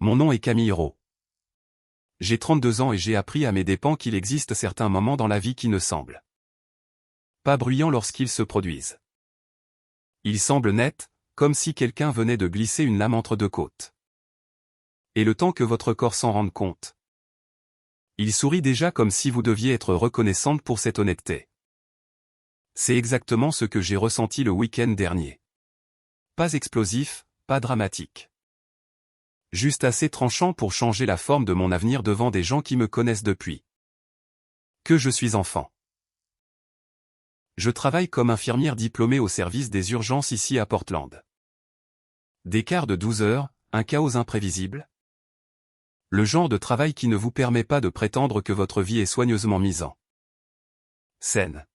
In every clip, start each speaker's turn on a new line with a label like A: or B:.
A: Mon nom est Camille Rowe. J'ai 32 ans et j'ai appris à mes dépens qu'il existe certains moments dans la vie qui ne semblent pas bruyants lorsqu'ils se produisent. Ils semblent nets, comme si quelqu'un venait de glisser une lame entre deux côtes. Et le temps que votre corps s'en rende compte. Il sourit déjà comme si vous deviez être reconnaissante pour cette honnêteté. C'est exactement ce que j'ai ressenti le week-end dernier. Pas explosif, pas dramatique. Juste assez tranchant pour changer la forme de mon avenir devant des gens qui me connaissent depuis que je suis enfant. Je travaille comme infirmière diplômée au service des urgences ici à Portland. Des quarts de 12 heures, un chaos imprévisible. Le genre de travail qui ne vous permet pas de prétendre que votre vie est soigneusement mise en scène.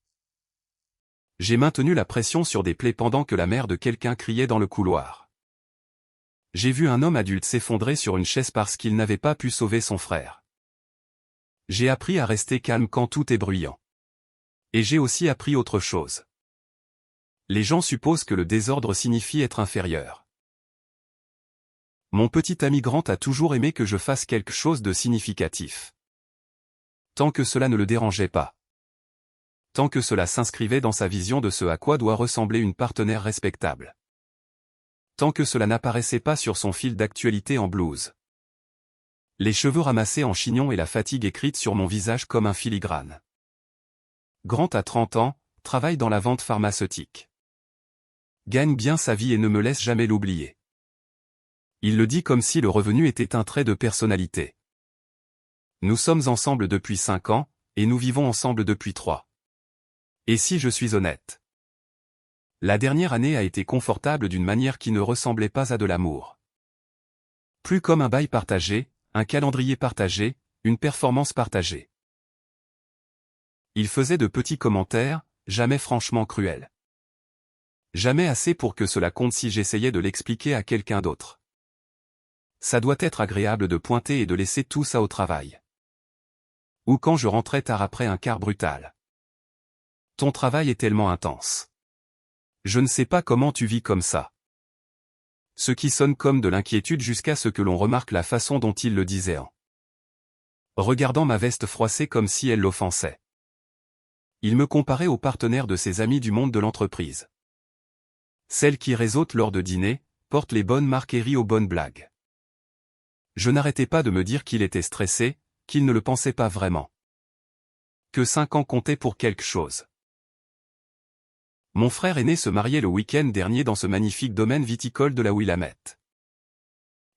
A: J'ai maintenu la pression sur des plaies pendant que la mère de quelqu'un criait dans le couloir. J'ai vu un homme adulte s'effondrer sur une chaise parce qu'il n'avait pas pu sauver son frère. J'ai appris à rester calme quand tout est bruyant. Et j'ai aussi appris autre chose. Les gens supposent que le désordre signifie être inférieur. Mon petit ami Grant a toujours aimé que je fasse quelque chose de significatif. Tant que cela ne le dérangeait pas. Tant que cela s'inscrivait dans sa vision de ce à quoi doit ressembler une partenaire respectable. Tant que cela n'apparaissait pas sur son fil d'actualité en blouse. Les cheveux ramassés en chignon et la fatigue écrite sur mon visage comme un filigrane. Grant a 30 ans, travaille dans la vente pharmaceutique. Gagne bien sa vie et ne me laisse jamais l'oublier. Il le dit comme si le revenu était un trait de personnalité. Nous sommes ensemble depuis 5 ans, et nous vivons ensemble depuis 3. Et si je suis honnête? La dernière année a été confortable d'une manière qui ne ressemblait pas à de l'amour. Plus comme un bail partagé, un calendrier partagé, une performance partagée. Il faisait de petits commentaires, jamais franchement cruels. Jamais assez pour que cela compte si j'essayais de l'expliquer à quelqu'un d'autre. Ça doit être agréable de pointer et de laisser tout ça au travail. Ou quand je rentrais tard après un quart brutal. Ton travail est tellement intense. Je ne sais pas comment tu vis comme ça. Ce qui sonne comme de l'inquiétude jusqu'à ce que l'on remarque la façon dont il le disait en regardant ma veste froissée comme si elle l'offensait. Il me comparait aux partenaires de ses amis du monde de l'entreprise. Celles qui réseautent lors de dîner, portent les bonnes marques et rient aux bonnes blagues. Je n'arrêtais pas de me dire qu'il était stressé, qu'il ne le pensait pas vraiment. Que 5 ans comptaient pour quelque chose. Mon frère aîné se mariait le week-end dernier dans ce magnifique domaine viticole de la Willamette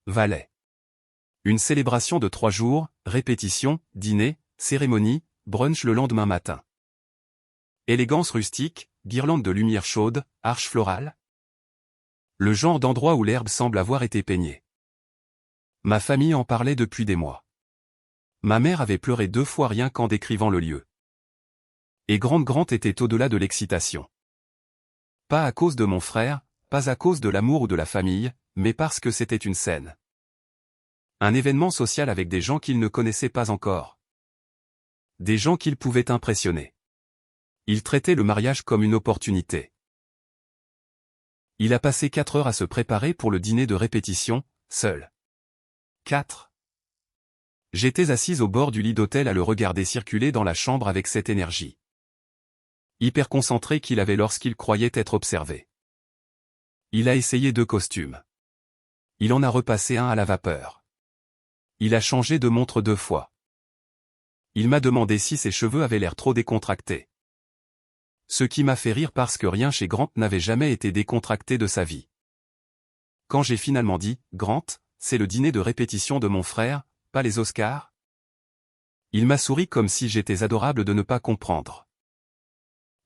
A: Valley. Une célébration de 3 jours, répétition, dîner, cérémonie, brunch le lendemain matin. Élégance rustique, guirlande de lumière chaude, arche florale. Le genre d'endroit où l'herbe semble avoir été peignée. Ma famille en parlait depuis des mois. Ma mère avait pleuré 2 fois rien qu'en décrivant le lieu. Et Grant était au-delà de l'excitation. Pas à cause de mon frère, pas à cause de l'amour ou de la famille, mais parce que c'était une scène. Un événement social avec des gens qu'il ne connaissait pas encore. Des gens qu'il pouvait impressionner. Il traitait le mariage comme une opportunité. Il a passé 4 heures à se préparer pour le dîner de répétition, seul. 4. J'étais assise au bord du lit d'hôtel à le regarder circuler dans la chambre avec cette énergie. Hyper concentré qu'il avait lorsqu'il croyait être observé. Il a essayé 2 costumes. Il en a repassé un à la vapeur. Il a changé de montre 2 fois. Il m'a demandé si ses cheveux avaient l'air trop décontractés. Ce qui m'a fait rire parce que rien chez Grant n'avait jamais été décontracté de sa vie. Quand j'ai finalement dit, Grant, c'est le dîner de répétition de mon frère, pas les Oscars? Il m'a souri comme si j'étais adorable de ne pas comprendre.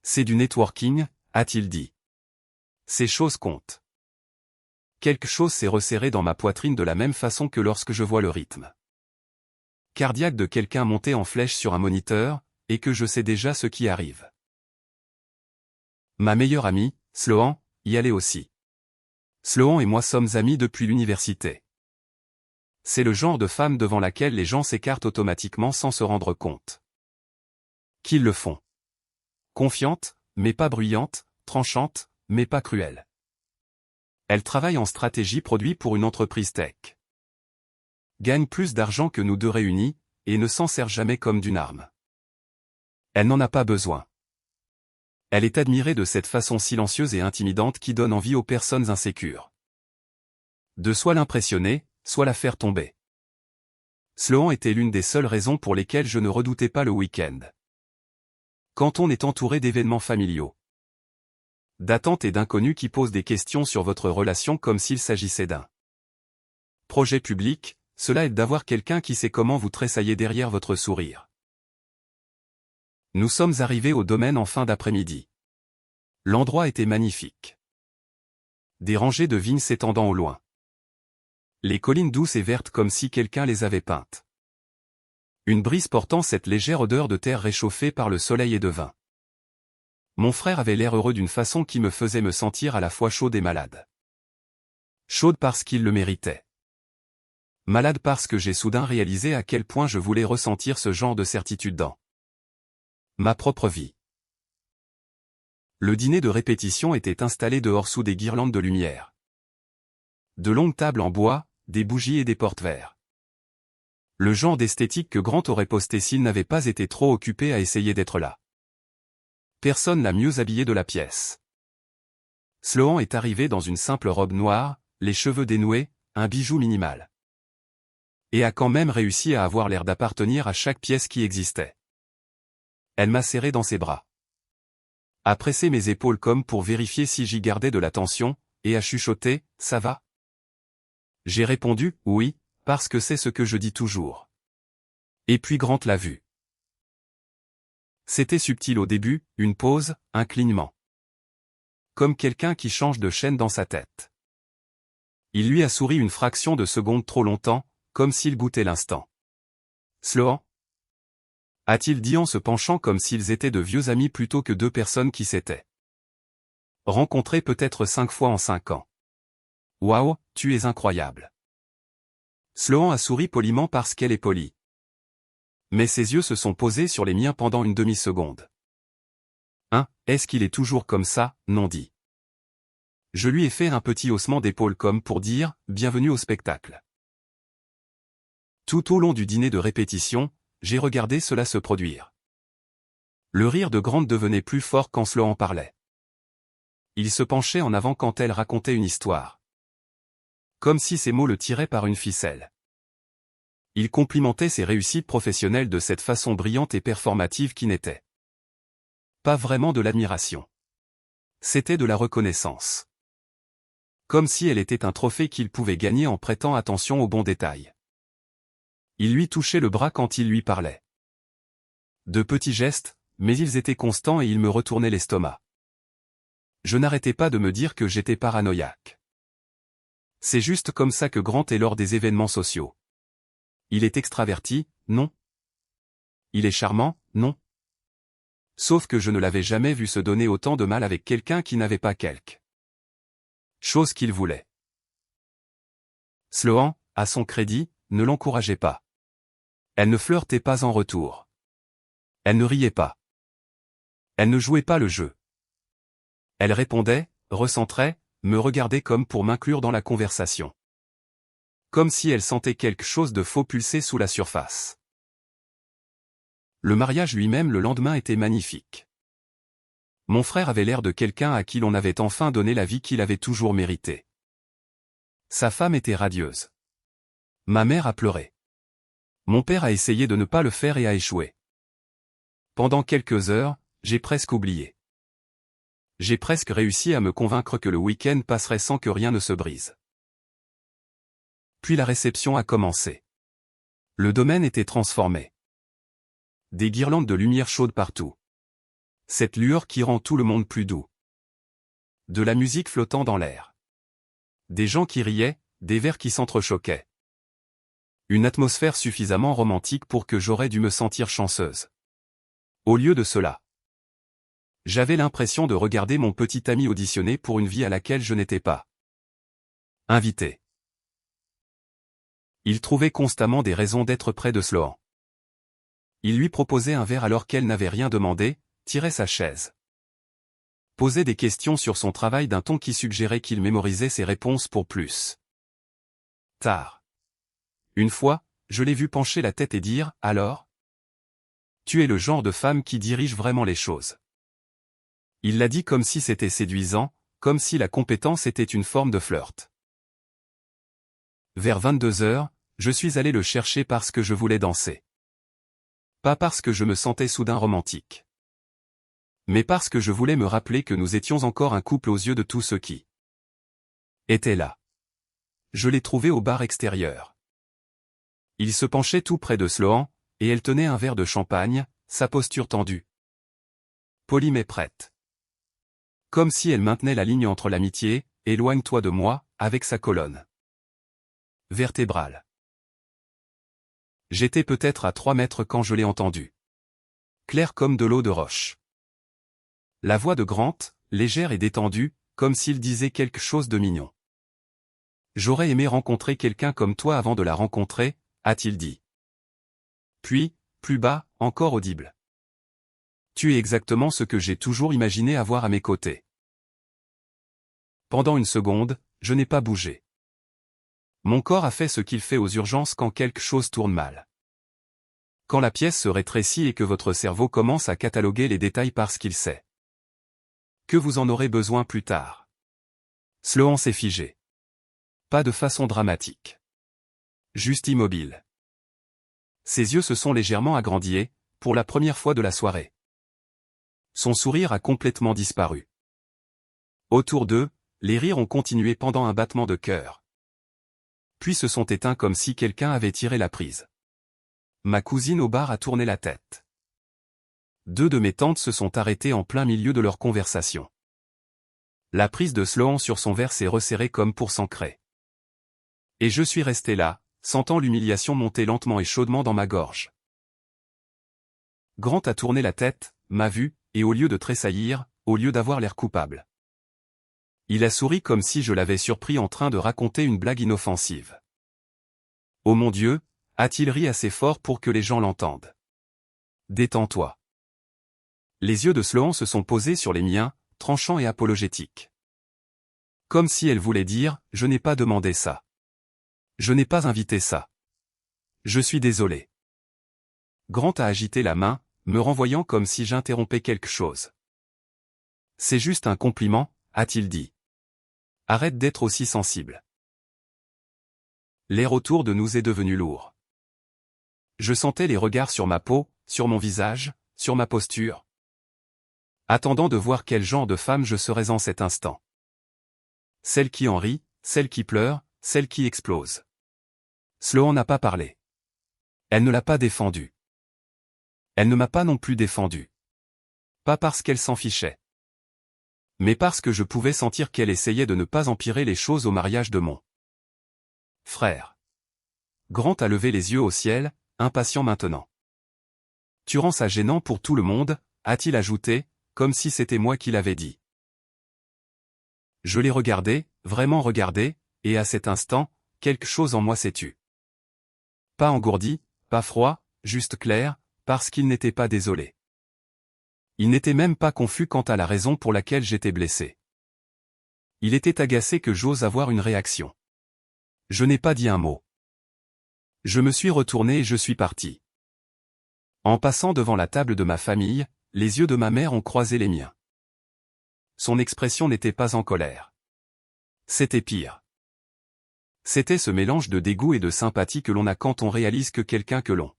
A: C'est du networking, a-t-il dit. Ces choses comptent. Quelque chose s'est resserré dans ma poitrine de la même façon que lorsque je vois le rythme cardiaque de quelqu'un monter en flèche sur un moniteur, et que je sais déjà ce qui arrive. Ma meilleure amie, Sloan, y allait aussi. Sloan et moi sommes amis depuis l'université. C'est le genre de femme devant laquelle les gens s'écartent automatiquement sans se rendre compte qu'ils le font. Confiante, mais pas bruyante, tranchante, mais pas cruelle. Elle travaille en stratégie produit pour une entreprise tech. gagne plus d'argent que nous deux réunis, et ne s'en sert jamais comme d'une arme. Elle n'en a pas besoin. Elle est admirée de cette façon silencieuse et intimidante qui donne envie aux personnes insécures de soit l'impressionner, soit la faire tomber. Sloan était l'une des seules raisons pour lesquelles je ne redoutais pas le week-end. Quand on est entouré d'événements familiaux, d'attentes et d'inconnus qui posent des questions sur votre relation comme s'il s'agissait d'un projet public, cela aide d'avoir quelqu'un qui sait comment vous tressailler derrière votre sourire. Nous sommes arrivés au domaine en fin d'après-midi. L'endroit était magnifique. Des rangées de vignes s'étendant au loin. Les collines douces et vertes comme si quelqu'un les avait peintes. Une brise portant cette légère odeur de terre réchauffée par le soleil et de vin. Mon frère avait l'air heureux d'une façon qui me faisait me sentir à la fois chaude et malade. Chaude parce qu'il le méritait. Malade parce que j'ai soudain réalisé à quel point je voulais ressentir ce genre de certitude dans ma propre vie. Le dîner de répétition était installé dehors sous des guirlandes de lumière. De longues tables en bois, des bougies et des porte-verres. Le genre d'esthétique que Grant aurait posté s'il n'avait pas été trop occupé à essayer d'être là. Personne n'a mieux habillé de la pièce. Sloan est arrivé dans une simple robe noire, les cheveux dénoués, un bijou minimal. Et a quand même réussi à avoir l'air d'appartenir à chaque pièce qui existait. Elle m'a serré dans ses bras. A pressé mes épaules comme pour vérifier si j'y gardais de l'attention, et a chuchoté, « Ça va ?» J'ai répondu, « Oui, parce que c'est ce que je dis toujours. » Et puis Grant l'a vu. C'était subtil au début, une pause, un clignement. Comme quelqu'un qui change de chaîne dans sa tête. Il lui a souri une fraction de seconde trop longtemps, comme s'il goûtait l'instant. « Sloan ?» a-t-il dit en se penchant comme s'ils étaient de vieux amis plutôt que deux personnes qui s'étaient rencontrées peut-être 5 fois en 5 ans. « Waouh, tu es incroyable. » Sloan a souri poliment parce qu'elle est polie. Mais ses yeux se sont posés sur les miens pendant une demi-seconde. Hein, est-ce qu'il est toujours comme ça, non dit. Je lui ai fait un petit haussement d'épaule comme pour dire, bienvenue au spectacle. Tout au long du dîner de répétition, j'ai regardé cela se produire. Le rire de Grant devenait plus fort quand Sloan parlait. Il se penchait en avant quand elle racontait une histoire. Comme si ses mots le tiraient par une ficelle. Il complimentait ses réussites professionnelles de cette façon brillante et performative qui n'était pas vraiment de l'admiration. C'était de la reconnaissance. Comme si elle était un trophée qu'il pouvait gagner en prêtant attention aux bons détails. Il lui touchait le bras quand il lui parlait. De petits gestes, mais ils étaient constants et il me retournait l'estomac. Je n'arrêtais pas de me dire que j'étais paranoïaque. C'est juste comme ça que Grant est lors des événements sociaux. Il est extraverti, non. Il est charmant, non. Sauf que je ne l'avais jamais vu se donner autant de mal avec quelqu'un qui n'avait pas quelque chose qu'il voulait. Sloan, à son crédit, ne l'encourageait pas. Elle ne flirtait pas en retour. Elle ne riait pas. Elle ne jouait pas le jeu. Elle répondait, recentrait, me regardait comme pour m'inclure dans la conversation. Comme si elle sentait quelque chose de faux pulser sous la surface. Le mariage lui-même le lendemain était magnifique. Mon frère avait l'air de quelqu'un à qui l'on avait enfin donné la vie qu'il avait toujours méritée. Sa femme était radieuse. Ma mère a pleuré. Mon père a essayé de ne pas le faire et a échoué. Pendant quelques heures, j'ai presque oublié. J'ai presque réussi à me convaincre que le week-end passerait sans que rien ne se brise. Puis la réception a commencé. Le domaine était transformé. Des guirlandes de lumière chaude partout. Cette lueur qui rend tout le monde plus doux. De la musique flottant dans l'air. Des gens qui riaient, des verres qui s'entrechoquaient. Une atmosphère suffisamment romantique pour que j'aurais dû me sentir chanceuse. Au lieu de cela, j'avais l'impression de regarder mon petit ami auditionner pour une vie à laquelle je n'étais pas invité. Il trouvait constamment des raisons d'être près de Sloan. Il lui proposait un verre alors qu'elle n'avait rien demandé, tirait sa chaise. Posait des questions sur son travail d'un ton qui suggérait qu'il mémorisait ses réponses pour plus tard. Une fois, je l'ai vu pencher la tête et dire « Alors ?» Tu es le genre de femme qui dirige vraiment les choses. Il l'a dit comme si c'était séduisant, comme si la compétence était une forme de flirt. Vers 22h, je suis allé le chercher parce que je voulais danser. Pas parce que je me sentais soudain romantique. Mais parce que je voulais me rappeler que nous étions encore un couple aux yeux de tous ceux qui étaient là. Je l'ai trouvé au bar extérieur. Il se penchait tout près de Sloan, et elle tenait un verre de champagne, sa posture tendue. Polie mais prête. Comme si elle maintenait la ligne entre l'amitié, éloigne-toi de moi, avec sa colonne vertébrale. J'étais peut-être à 3 mètres quand je l'ai entendu. Clair comme de l'eau de roche. La voix de Grant, légère et détendue, comme s'il disait quelque chose de mignon. J'aurais aimé rencontrer quelqu'un comme toi avant de la rencontrer, a-t-il dit. Puis, plus bas, encore audible. Tu es exactement ce que j'ai toujours imaginé avoir à mes côtés. Pendant une seconde, je n'ai pas bougé. Mon corps a fait ce qu'il fait aux urgences quand quelque chose tourne mal. Quand la pièce se rétrécit et que votre cerveau commence à cataloguer les détails parce qu'il sait que vous en aurez besoin plus tard. Sloan s'est figé. Pas de façon dramatique. Juste immobile. Ses yeux se sont légèrement agrandis, pour la première fois de la soirée. Son sourire a complètement disparu. Autour d'eux, les rires ont continué pendant un battement de cœur. Puis se sont éteints comme si quelqu'un avait tiré la prise. Ma cousine au bar a tourné la tête. 2 de mes tantes se sont arrêtées en plein milieu de leur conversation. La prise de Sloan sur son verre s'est resserrée comme pour s'ancrer. Et je suis resté là, sentant l'humiliation monter lentement et chaudement dans ma gorge. Grant a tourné la tête, m'a vu, et au lieu de tressaillir, au lieu d'avoir l'air coupable, il a souri comme si je l'avais surpris en train de raconter une blague inoffensive. Oh mon Dieu, a-t-il ri assez fort pour que les gens l'entendent. Détends-toi. Les yeux de Sloan se sont posés sur les miens, tranchants et apologétiques. Comme si elle voulait dire, je n'ai pas demandé ça. Je n'ai pas invité ça. Je suis désolé. Grant a agité la main, me renvoyant comme si j'interrompais quelque chose. C'est juste un compliment, a-t-il dit. Arrête d'être aussi sensible. L'air autour de nous est devenu lourd. Je sentais les regards sur ma peau, sur mon visage, sur ma posture. Attendant de voir quel genre de femme je serais en cet instant. Celle qui en rit, celle qui pleure, celle qui explose. Sloan n'a pas parlé. Elle ne l'a pas défendu. Elle ne m'a pas non plus défendu. Pas parce qu'elle s'en fichait. Mais parce que je pouvais sentir qu'elle essayait de ne pas empirer les choses au mariage de mon frère. Grant a levé les yeux au ciel, impatient maintenant. Tu rends ça gênant pour tout le monde, a-t-il ajouté, comme si c'était moi qui l'avais dit. Je l'ai regardé, vraiment regardé, et à cet instant, quelque chose en moi s'est tu. Pas engourdi, pas froid, juste clair, parce qu'il n'était pas désolé. Il n'était même pas confus quant à la raison pour laquelle j'étais blessé. Il était agacé que j'ose avoir une réaction. Je n'ai pas dit un mot. Je me suis retourné et je suis parti. En passant devant la table de ma famille, les yeux de ma mère ont croisé les miens. Son expression n'était pas en colère. C'était pire. C'était ce mélange de dégoût et de sympathie que l'on a quand on réalise que quelqu'un que l'on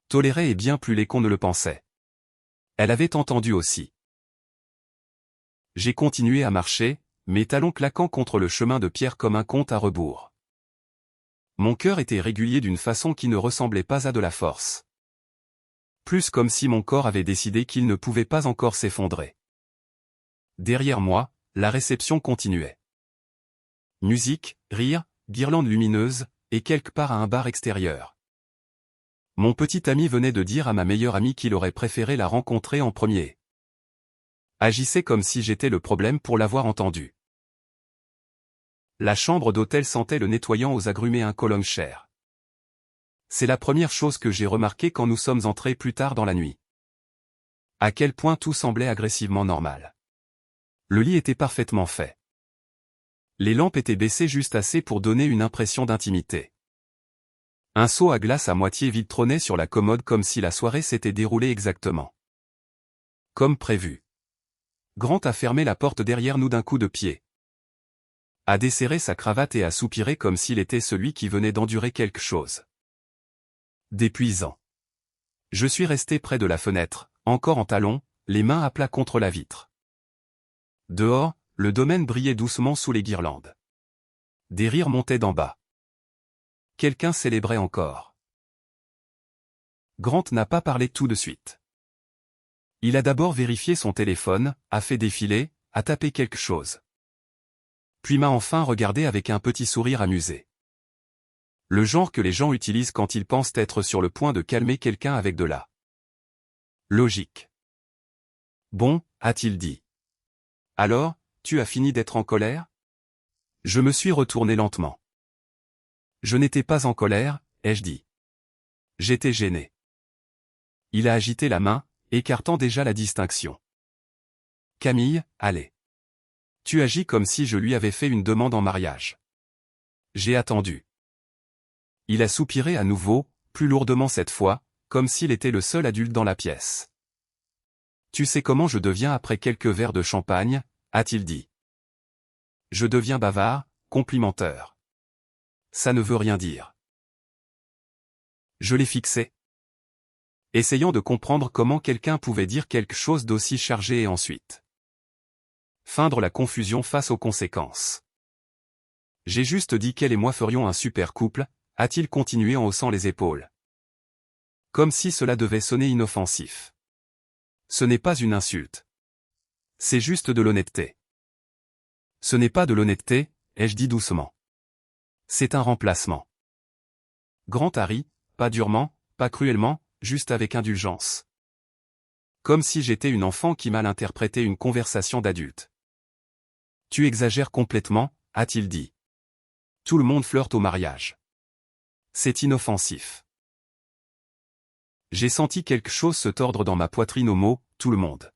A: tolérait est bien plus laid qu'on ne le pensait. Elle avait entendu aussi. J'ai continué à marcher, mes talons claquant contre le chemin de pierre comme un compte à rebours. Mon cœur était régulier d'une façon qui ne ressemblait pas à de la force. Plus comme si mon corps avait décidé qu'il ne pouvait pas encore s'effondrer. Derrière moi, la réception continuait. Musique, rire, guirlandes lumineuses, et quelque part à un bar extérieur. Mon petit ami venait de dire à ma meilleure amie qu'il aurait préféré la rencontrer en premier. Agissait comme si j'étais le problème pour l'avoir entendu. La chambre d'hôtel sentait le nettoyant aux agrumes et un cologne cher. C'est la première chose que j'ai remarquée quand nous sommes entrés plus tard dans la nuit. À quel point tout semblait agressivement normal. Le lit était parfaitement fait. Les lampes étaient baissées juste assez pour donner une impression d'intimité. Un seau à glace à moitié vide trônait sur la commode comme si la soirée s'était déroulée exactement comme prévu. Grant a fermé la porte derrière nous d'un coup de pied. A desserré sa cravate et a soupiré comme s'il était celui qui venait d'endurer quelque chose d'épuisant. Je suis resté près de la fenêtre, encore en talons, les mains à plat contre la vitre. Dehors, le domaine brillait doucement sous les guirlandes. Des rires montaient d'en bas. Quelqu'un célébrait encore. Grant n'a pas parlé tout de suite. Il a d'abord vérifié son téléphone, a fait défiler, a tapé quelque chose. Puis m'a enfin regardé avec un petit sourire amusé. Le genre que les gens utilisent quand ils pensent être sur le point de calmer quelqu'un avec de la logique. Bon, a-t-il dit. Alors, tu as fini d'être en colère? Je me suis retourné lentement. Je n'étais pas en colère, ai-je dit. J'étais gêné. Il a agité la main, écartant déjà la distinction. Camille, allez. Tu agis comme si je lui avais fait une demande en mariage. J'ai attendu. Il a soupiré à nouveau, plus lourdement cette fois, comme s'il était le seul adulte dans la pièce. Tu sais comment je deviens après quelques verres de champagne, a-t-il dit. Je deviens bavard, complimenteur. Ça ne veut rien dire. Je l'ai fixé. Essayant de comprendre comment quelqu'un pouvait dire quelque chose d'aussi chargé et ensuite feindre la confusion face aux conséquences. J'ai juste dit qu'elle et moi ferions un super couple, a-t-il continué en haussant les épaules. Comme si cela devait sonner inoffensif. Ce n'est pas une insulte. C'est juste de l'honnêteté. Ce n'est pas de l'honnêteté, ai-je dit doucement. C'est un remplacement. Grant a ri, pas durement, pas cruellement, juste avec indulgence. Comme si j'étais une enfant qui mal interprétait une conversation d'adulte. Tu exagères complètement, a-t-il dit. Tout le monde flirte au mariage. C'est inoffensif. J'ai senti quelque chose se tordre dans ma poitrine au mot « tout le monde ».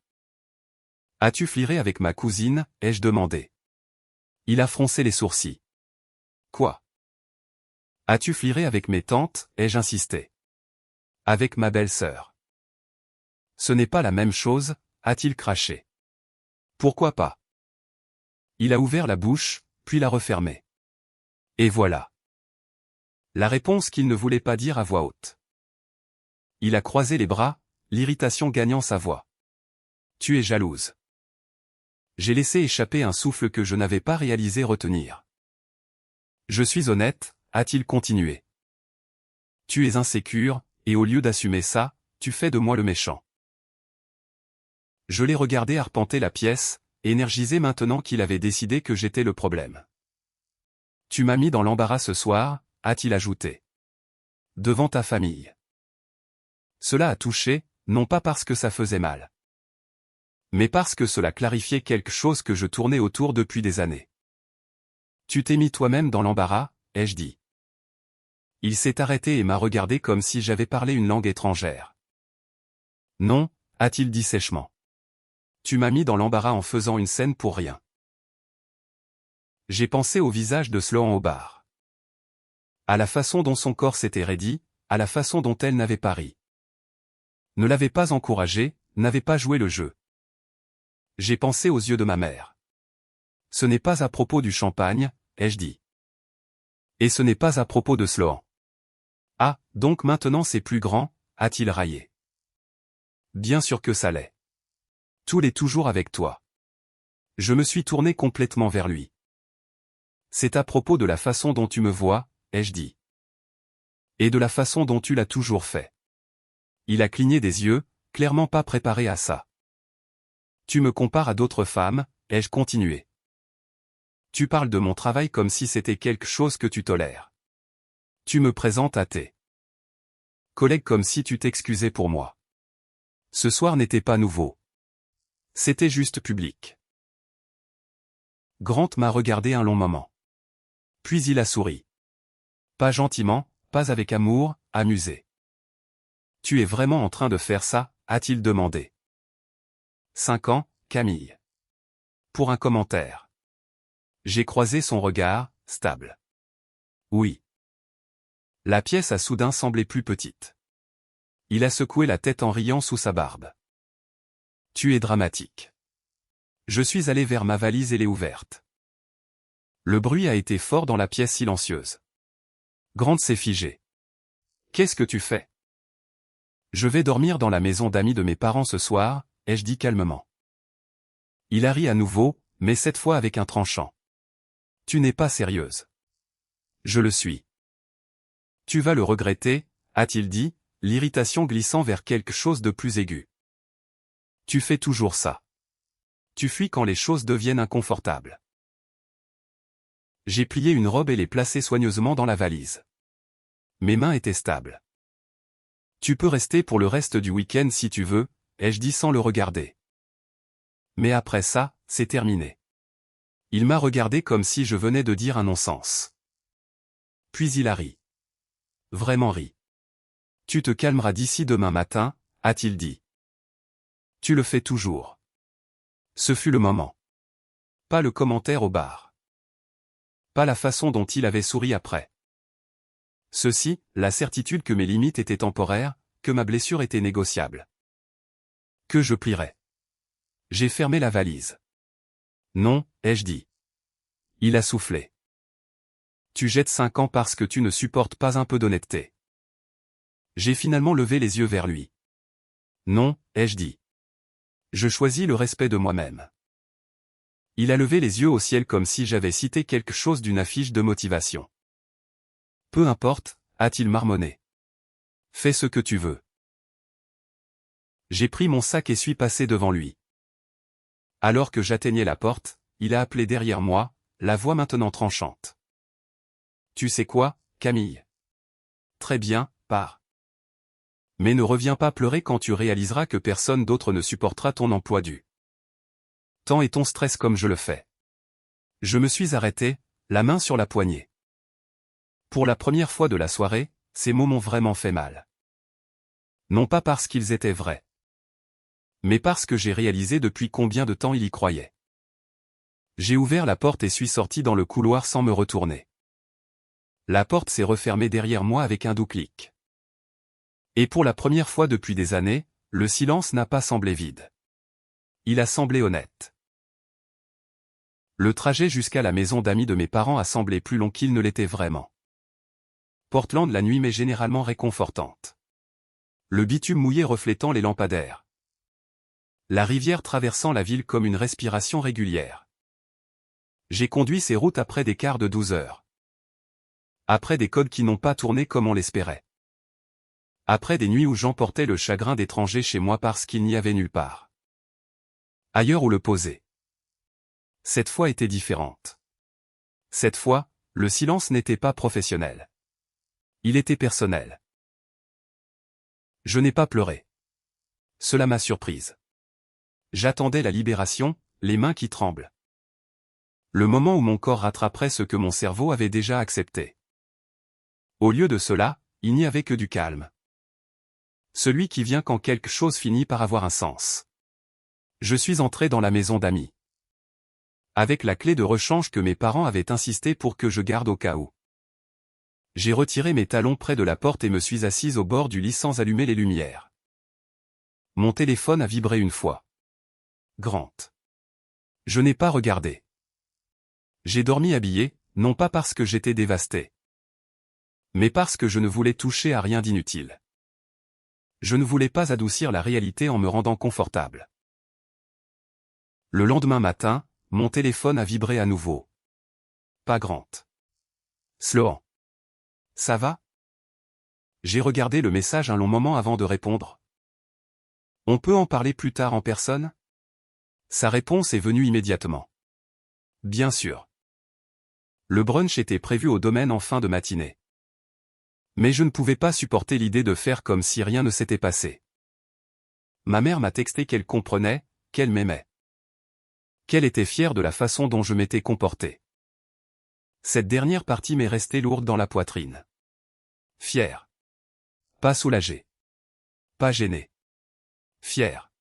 A: As-tu flirté avec ma cousine, ai-je demandé. Il a froncé les sourcils. Quoi? As-tu flirté avec mes tantes, ai-je insisté. Avec ma belle-sœur. Ce n'est pas la même chose, a-t-il craché. Pourquoi pas? Il a ouvert la bouche, puis l'a refermée. Et voilà. La réponse qu'il ne voulait pas dire à voix haute. Il a croisé les bras, l'irritation gagnant sa voix. Tu es jalouse. J'ai laissé échapper un souffle que je n'avais pas réalisé retenir. Je suis honnête, a-t-il continué. Tu es insécure, et au lieu d'assumer ça, tu fais de moi le méchant. Je l'ai regardé arpenter la pièce, énergisé maintenant qu'il avait décidé que j'étais le problème. Tu m'as mis dans l'embarras ce soir, a-t-il ajouté. Devant ta famille. Cela a touché, non pas parce que ça faisait mal. Mais parce que cela clarifiait quelque chose que je tournais autour depuis des années. Tu t'es mis toi-même dans l'embarras, ai-je dit. Il s'est arrêté et m'a regardé comme si j'avais parlé une langue étrangère. Non, a-t-il dit sèchement. Tu m'as mis dans l'embarras en faisant une scène pour rien. J'ai pensé au visage de Sloan au bar. À la façon dont son corps s'était raidi, à la façon dont elle n'avait pas ri. Ne l'avait pas encouragé, n'avait pas joué le jeu. J'ai pensé aux yeux de ma mère. Ce n'est pas à propos du champagne, ai-je dit. Et ce n'est pas à propos de Sloan. Ah, donc maintenant c'est plus grand, a-t-il raillé. Bien sûr que ça l'est. Tout l'est toujours avec toi. Je me suis tourné complètement vers lui. C'est à propos de la façon dont tu me vois, ai-je dit. Et de la façon dont tu l'as toujours fait. Il a cligné des yeux, clairement pas préparé à ça. Tu me compares à d'autres femmes, ai-je continué. Tu parles de mon travail comme si c'était quelque chose que tu tolères. Tu me présentes à tes collègues comme si tu t'excusais pour moi. Ce soir n'était pas nouveau. C'était juste public. Grant m'a regardé un long moment. Puis il a souri. Pas gentiment, pas avec amour, amusé. Tu es vraiment en train de faire ça, a-t-il demandé. 5 ans, Camille. Pour un commentaire. J'ai croisé son regard, stable. Oui. La pièce a soudain semblé plus petite. Il a secoué la tête en riant sous sa barbe. Tu es dramatique. Je suis allé vers ma valise et l'ai ouverte. Le bruit a été fort dans la pièce silencieuse. Grant s'est figé. Qu'est-ce que tu fais? Je vais dormir dans la maison d'amis de mes parents ce soir, ai-je dit calmement. Il a ri à nouveau, mais cette fois avec un tranchant. Tu n'es pas sérieuse. Je le suis. Tu vas le regretter, a-t-il dit, l'irritation glissant vers quelque chose de plus aigu. Tu fais toujours ça. Tu fuis quand les choses deviennent inconfortables. J'ai plié une robe et l'ai placée soigneusement dans la valise. Mes mains étaient stables. Tu peux rester pour le reste du week-end si tu veux, ai-je dit sans le regarder. Mais après ça, c'est terminé. Il m'a regardé comme si je venais de dire un non-sens. Puis il a ri. Vraiment ri. Tu te calmeras d'ici demain matin, a-t-il dit. Tu le fais toujours. Ce fut le moment. Pas le commentaire au bar. Pas la façon dont il avait souri après. Ceci, la certitude que mes limites étaient temporaires, que ma blessure était négociable. Que je plierais. J'ai fermé la valise. Non, ai-je dit. Il a soufflé. Tu jettes 5 ans parce que tu ne supportes pas un peu d'honnêteté. J'ai finalement levé les yeux vers lui. Non, ai-je dit. Je choisis le respect de moi-même. Il a levé les yeux au ciel comme si j'avais cité quelque chose d'une affiche de motivation. Peu importe, a-t-il marmonné. Fais ce que tu veux. J'ai pris mon sac et suis passé devant lui. Alors que j'atteignais la porte, il a appelé derrière moi, la voix maintenant tranchante. Tu sais quoi, Camille? Très bien, pars. Mais ne reviens pas pleurer quand tu réaliseras que personne d'autre ne supportera ton emploi du temps et ton stress comme je le fais. Je me suis arrêté, la main sur la poignée. Pour la première fois de la soirée, ces mots m'ont vraiment fait mal. Non pas parce qu'ils étaient vrais, mais parce que j'ai réalisé depuis combien de temps il y croyait. J'ai ouvert la porte et suis sorti dans le couloir sans me retourner. La porte s'est refermée derrière moi avec un doux clic. Et pour la première fois depuis des années, le silence n'a pas semblé vide. Il a semblé honnête. Le trajet jusqu'à la maison d'amis de mes parents a semblé plus long qu'il ne l'était vraiment. Portland la nuit m'est généralement réconfortante. Le bitume mouillé reflétant les lampadaires. La rivière traversant la ville comme une respiration régulière. J'ai conduit ces routes après des quarts de 12 heures. Après des codes qui n'ont pas tourné comme on l'espérait. Après des nuits où j'emportais le chagrin d'étranger chez moi parce qu'il n'y avait nulle part ailleurs où le poser. Cette fois était différente. Cette fois, le silence n'était pas professionnel. Il était personnel. Je n'ai pas pleuré. Cela m'a surprise. J'attendais la libération, les mains qui tremblent. Le moment où mon corps rattraperait ce que mon cerveau avait déjà accepté. Au lieu de cela, il n'y avait que du calme. Celui qui vient quand quelque chose finit par avoir un sens. Je suis entré dans la maison d'amis. Avec la clé de rechange que mes parents avaient insisté pour que je garde au cas où. J'ai retiré mes talons près de la porte et me suis assise au bord du lit sans allumer les lumières. Mon téléphone a vibré une fois. Grant. Je n'ai pas regardé. J'ai dormi habillé, non pas parce que j'étais dévasté. Mais parce que je ne voulais toucher à rien d'inutile. Je ne voulais pas adoucir la réalité en me rendant confortable. Le lendemain matin, mon téléphone a vibré à nouveau. Pas Grant. Sloan. Ça va? J'ai regardé le message un long moment avant de répondre. On peut en parler plus tard en personne? Sa réponse est venue immédiatement. Bien sûr. Le brunch était prévu au domaine en fin de matinée. Mais je ne pouvais pas supporter l'idée de faire comme si rien ne s'était passé. Ma mère m'a texté qu'elle comprenait, qu'elle m'aimait. Qu'elle était fière de la façon dont je m'étais comporté. Cette dernière partie m'est restée lourde dans la poitrine. Fière. Pas soulagée. Pas gênée. Fière.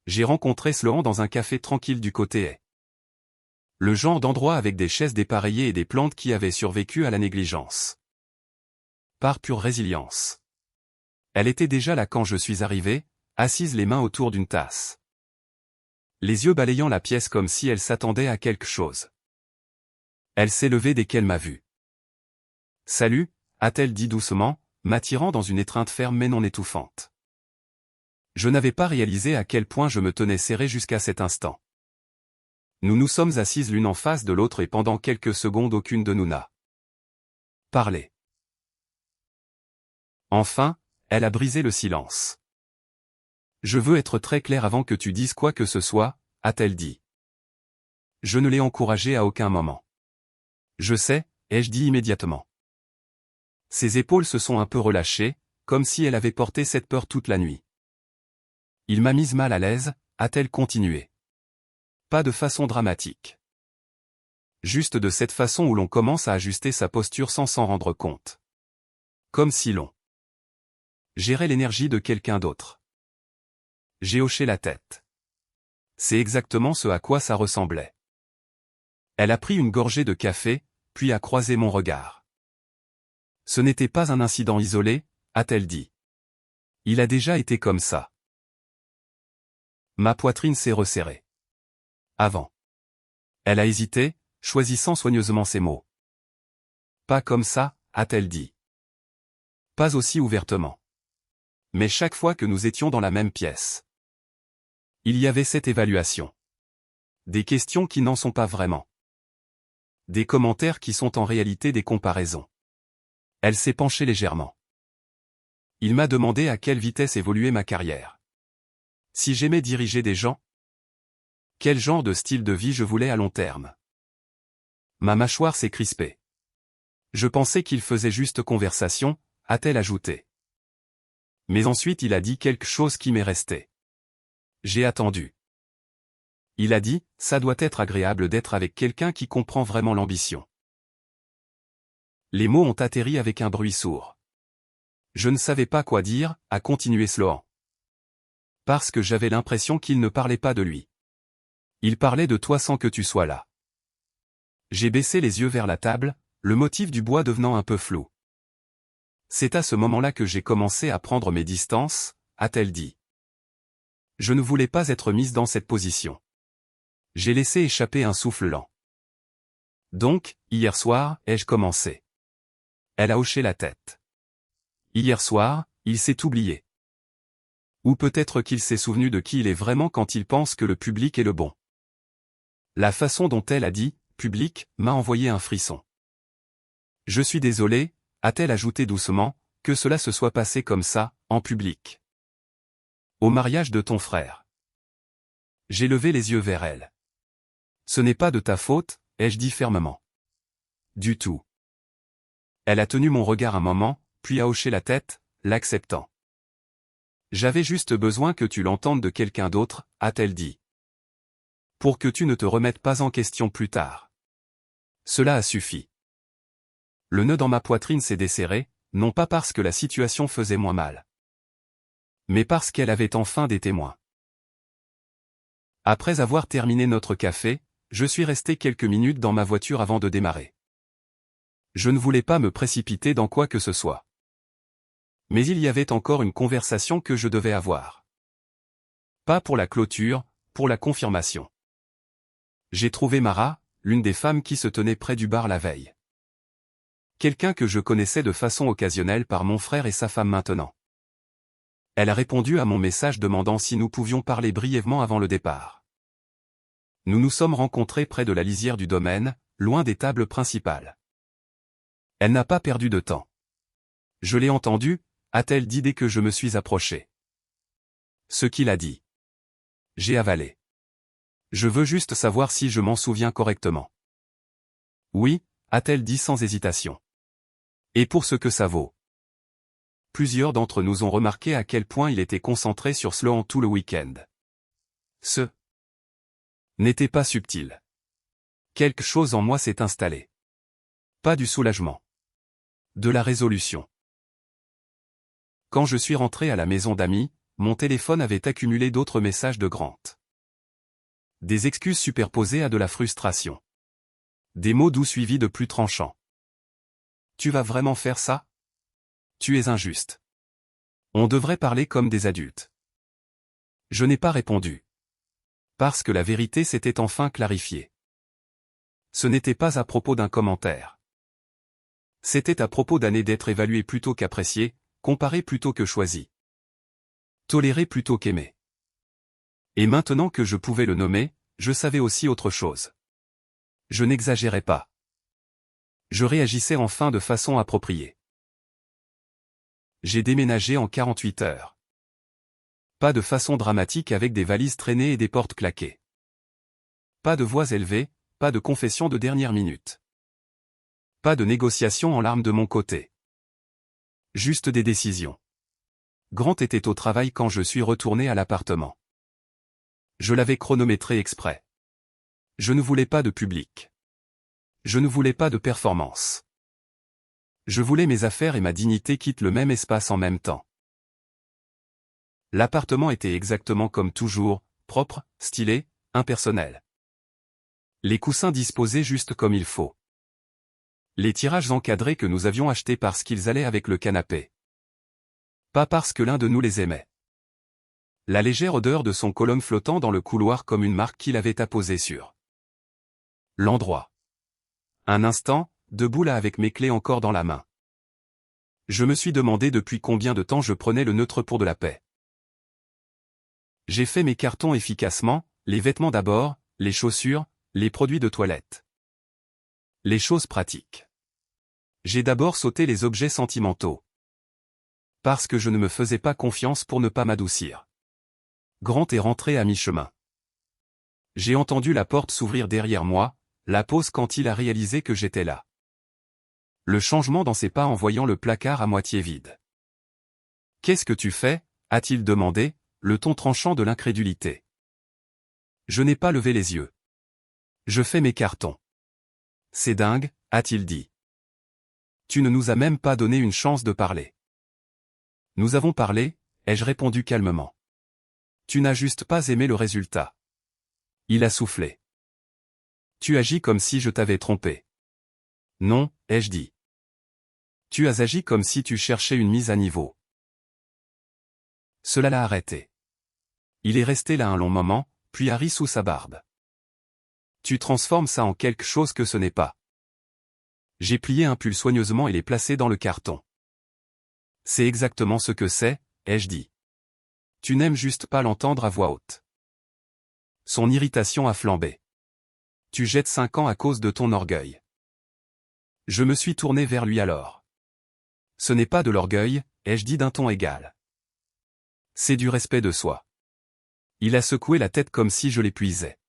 A: J'ai rencontré Sloan dans un café tranquille du côté est. Le genre d'endroit avec des chaises dépareillées et des plantes qui avaient survécu à la négligence. par pure résilience. Elle était déjà là quand je suis arrivé, assise les mains autour d'une tasse. Les yeux balayant la pièce comme si elle s'attendait à quelque chose. Elle s'est levée dès qu'elle m'a vu. « Salut », a-t-elle dit doucement, m'attirant dans une étreinte ferme mais non étouffante. Je n'avais pas réalisé à quel point je me tenais serré jusqu'à cet instant. Nous nous sommes assises l'une en face de l'autre et pendant quelques secondes aucune de nous n'a parlé. Enfin, elle a brisé le silence. « Je veux être très clair avant que tu dises quoi que ce soit », a-t-elle dit. Je ne l'ai encouragée à aucun moment. « Je sais », ai-je dit immédiatement. Ses épaules se sont un peu relâchées, comme si elle avait porté cette peur toute la nuit. « Il m'a mise mal à l'aise », a-t-elle continué. Pas de façon dramatique. Juste de cette façon où l'on commence à ajuster sa posture sans s'en rendre compte. Comme si l'on gérait l'énergie de quelqu'un d'autre. J'ai hoché la tête. C'est exactement ce à quoi ça ressemblait. Elle a pris une gorgée de café, puis a croisé mon regard. Ce n'était pas un incident isolé, a-t-elle dit. Il a déjà été comme ça. Ma poitrine s'est resserrée. Avant. Elle a hésité, choisissant soigneusement ses mots. Pas comme ça, a-t-elle dit. Pas aussi ouvertement. Mais chaque fois que nous étions dans la même pièce. Il y avait cette évaluation. Des questions qui n'en sont pas vraiment. Des commentaires qui sont en réalité des comparaisons. Elle s'est penchée légèrement. Il m'a demandé à quelle vitesse évoluait ma carrière. Si j'aimais diriger des gens. Quel genre de style de vie je voulais à long terme. Ma mâchoire s'est crispée. Je pensais qu'il faisait juste conversation, a-t-elle ajouté. Mais ensuite il a dit quelque chose qui m'est resté. J'ai attendu. Il a dit, ça doit être agréable d'être avec quelqu'un qui comprend vraiment l'ambition. Les mots ont atterri avec un bruit sourd. Je ne savais pas quoi dire, a continué Sloan. Parce que j'avais l'impression qu'il ne parlait pas de lui. Il parlait de toi sans que tu sois là. J'ai baissé les yeux vers la table, le motif du bois devenant un peu flou. C'est à ce moment-là que j'ai commencé à prendre mes distances, a-t-elle dit. Je ne voulais pas être mise dans cette position. J'ai laissé échapper un souffle lent. Donc, hier soir, ai-je commencé. Elle a hoché la tête. Hier soir, il s'est oublié. Ou peut-être qu'il s'est souvenu de qui il est vraiment quand il pense que le public est le bon. La façon dont elle a dit « public » m'a envoyé un frisson. Je suis désolé, a-t-elle ajouté doucement, que cela se soit passé comme ça, en public. Au mariage de ton frère. J'ai levé les yeux vers elle. Ce n'est pas de ta faute, ai-je dit fermement. Du tout. Elle a tenu mon regard un moment, puis a hoché la tête, l'acceptant. J'avais juste besoin que tu l'entendes de quelqu'un d'autre, a-t-elle dit. Pour que tu ne te remettes pas en question plus tard. Cela a suffi. Le nœud dans ma poitrine s'est desserré, non pas parce que la situation faisait moins mal. Mais parce qu'elle avait enfin des témoins. Après avoir terminé notre café, je suis resté quelques minutes dans ma voiture avant de démarrer. Je ne voulais pas me précipiter dans quoi que ce soit. Mais il y avait encore une conversation que je devais avoir. Pas pour la clôture, pour la confirmation. J'ai trouvé Mara, l'une des femmes qui se tenait près du bar la veille. Quelqu'un que je connaissais de façon occasionnelle par mon frère et sa femme maintenant. Elle a répondu à mon message demandant si nous pouvions parler brièvement avant le départ. Nous nous sommes rencontrés près de la lisière du domaine, loin des tables principales. Elle n'a pas perdu de temps. Je l'ai entendu, a-t-elle dit dès que je me suis approché. Ce qu'il a dit. J'ai avalé. Je veux juste savoir si je m'en souviens correctement. Oui, a-t-elle dit sans hésitation. Et pour ce que ça vaut. Plusieurs d'entre nous ont remarqué à quel point il était concentré sur Sloan tout le week-end. Ce n'était pas subtil. Quelque chose en moi s'est installé. Pas du soulagement. De la résolution. Quand je suis rentré à la maison d'amis, mon téléphone avait accumulé d'autres messages de Grant. Des excuses superposées à de la frustration. Des mots doux suivis de plus tranchants. Tu vas vraiment faire ça? Tu es injuste. On devrait parler comme des adultes. Je n'ai pas répondu. Parce que la vérité s'était enfin clarifiée. Ce n'était pas à propos d'un commentaire. C'était à propos d'années d'être évalué plutôt qu'apprécié, comparé plutôt que choisi. Toléré plutôt qu'aimé. Et maintenant que je pouvais le nommer, je savais aussi autre chose. Je n'exagérais pas. Je réagissais enfin de façon appropriée. J'ai déménagé en 48 heures. Pas de façon dramatique avec des valises traînées et des portes claquées. Pas de voix élevées, pas de confession de dernière minute. Pas de négociation en larmes de mon côté. Juste des décisions. Grant était au travail quand je suis retourné à l'appartement. Je l'avais chronométré exprès. Je ne voulais pas de public. Je ne voulais pas de performance. Je voulais mes affaires et ma dignité quittent le même espace en même temps. L'appartement était exactement comme toujours, propre, stylé, impersonnel. Les coussins disposés juste comme il faut. Les tirages encadrés que nous avions achetés parce qu'ils allaient avec le canapé. Pas parce que l'un de nous les aimait. La légère odeur de son colonne flottant dans le couloir comme une marque qu'il avait apposée sur l'endroit. Un instant, debout là avec mes clés encore dans la main. Je me suis demandé depuis combien de temps je prenais le neutre pour de la paix. J'ai fait mes cartons efficacement, les vêtements d'abord, les chaussures, les produits de toilette. Les choses pratiques. J'ai d'abord sauté les objets sentimentaux. Parce que je ne me faisais pas confiance pour ne pas m'adoucir. Grant est rentré à mi-chemin. J'ai entendu la porte s'ouvrir derrière moi, la pause quand il a réalisé que j'étais là. Le changement dans ses pas en voyant le placard à moitié vide. « Qu'est-ce que tu fais » a-t-il demandé, le ton tranchant de l'incrédulité. Je n'ai pas levé les yeux. Je fais mes cartons. C'est dingue, a-t-il dit. Tu ne nous as même pas donné une chance de parler. Nous avons parlé, ai-je répondu calmement. Tu n'as juste pas aimé le résultat. Il a soufflé. Tu agis comme si je t'avais trompé. Non, ai-je dit. Tu as agi comme si tu cherchais une mise à niveau. Cela l'a arrêté. Il est resté là un long moment, puis a ri sous sa barbe. Tu transformes ça en quelque chose que ce n'est pas. J'ai plié un pull soigneusement et l'ai placé dans le carton. C'est exactement ce que c'est, ai-je dit. Tu n'aimes juste pas l'entendre à voix haute. Son irritation a flambé. Tu jettes 5 ans à cause de ton orgueil. Je me suis tourné vers lui alors. Ce n'est pas de l'orgueil, ai-je dit d'un ton égal. C'est du respect de soi. Il a secoué la tête comme si je l'épuisais.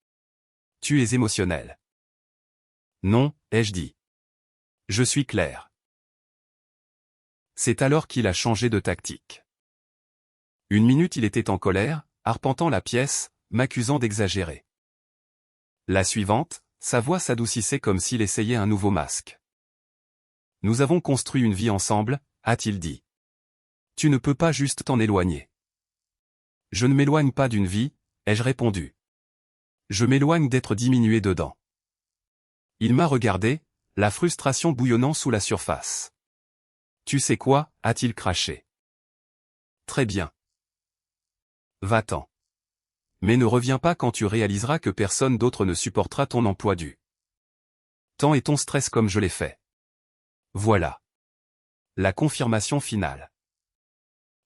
A: Tu es émotionnel. Non, ai-je dit. Je suis clair. C'est alors qu'il a changé de tactique. Une minute il était en colère, arpentant la pièce, m'accusant d'exagérer. La suivante, sa voix s'adoucissait comme s'il essayait un nouveau masque. Nous avons construit une vie ensemble, a-t-il dit. Tu ne peux pas juste t'en éloigner. Je ne m'éloigne pas d'une vie, ai-je répondu. Je m'éloigne d'être diminué dedans. Il m'a regardé, la frustration bouillonnant sous la surface. Tu sais quoi, a-t-il craché. Très bien. Va-t'en. Mais ne reviens pas quand tu réaliseras que personne d'autre ne supportera ton emploi du temps et ton stress comme je l'ai fait. Voilà. La confirmation finale.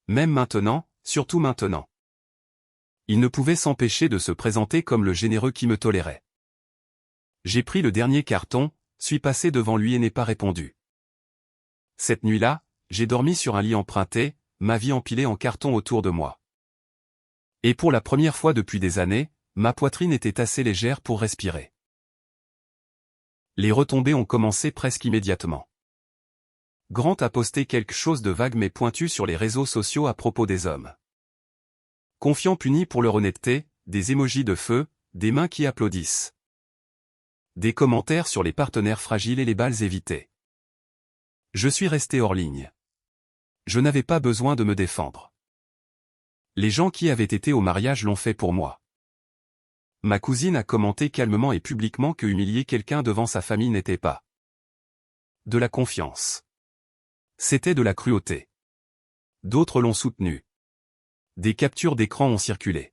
A: Même maintenant, surtout maintenant. Il ne pouvait s'empêcher de se présenter comme le généreux qui me tolérait. J'ai pris le dernier carton, suis passé devant lui et n'ai pas répondu. Cette nuit-là, j'ai dormi sur un lit emprunté, ma vie empilée en carton autour de moi. Et pour la première fois depuis des années, ma poitrine était assez légère pour respirer. Les retombées ont commencé presque immédiatement. Grant a posté quelque chose de vague mais pointu sur les réseaux sociaux à propos des hommes. Confiants punis pour leur honnêteté, des émojis de feu, des mains qui applaudissent. Des commentaires sur les partenaires fragiles et les balles évitées. Je suis resté hors ligne. Je n'avais pas besoin de me défendre. Les gens qui avaient été au mariage l'ont fait pour moi. Ma cousine a commenté calmement et publiquement que humilier quelqu'un devant sa famille n'était pas de la confiance. C'était de la cruauté. D'autres l'ont soutenu. Des captures d'écran ont circulé.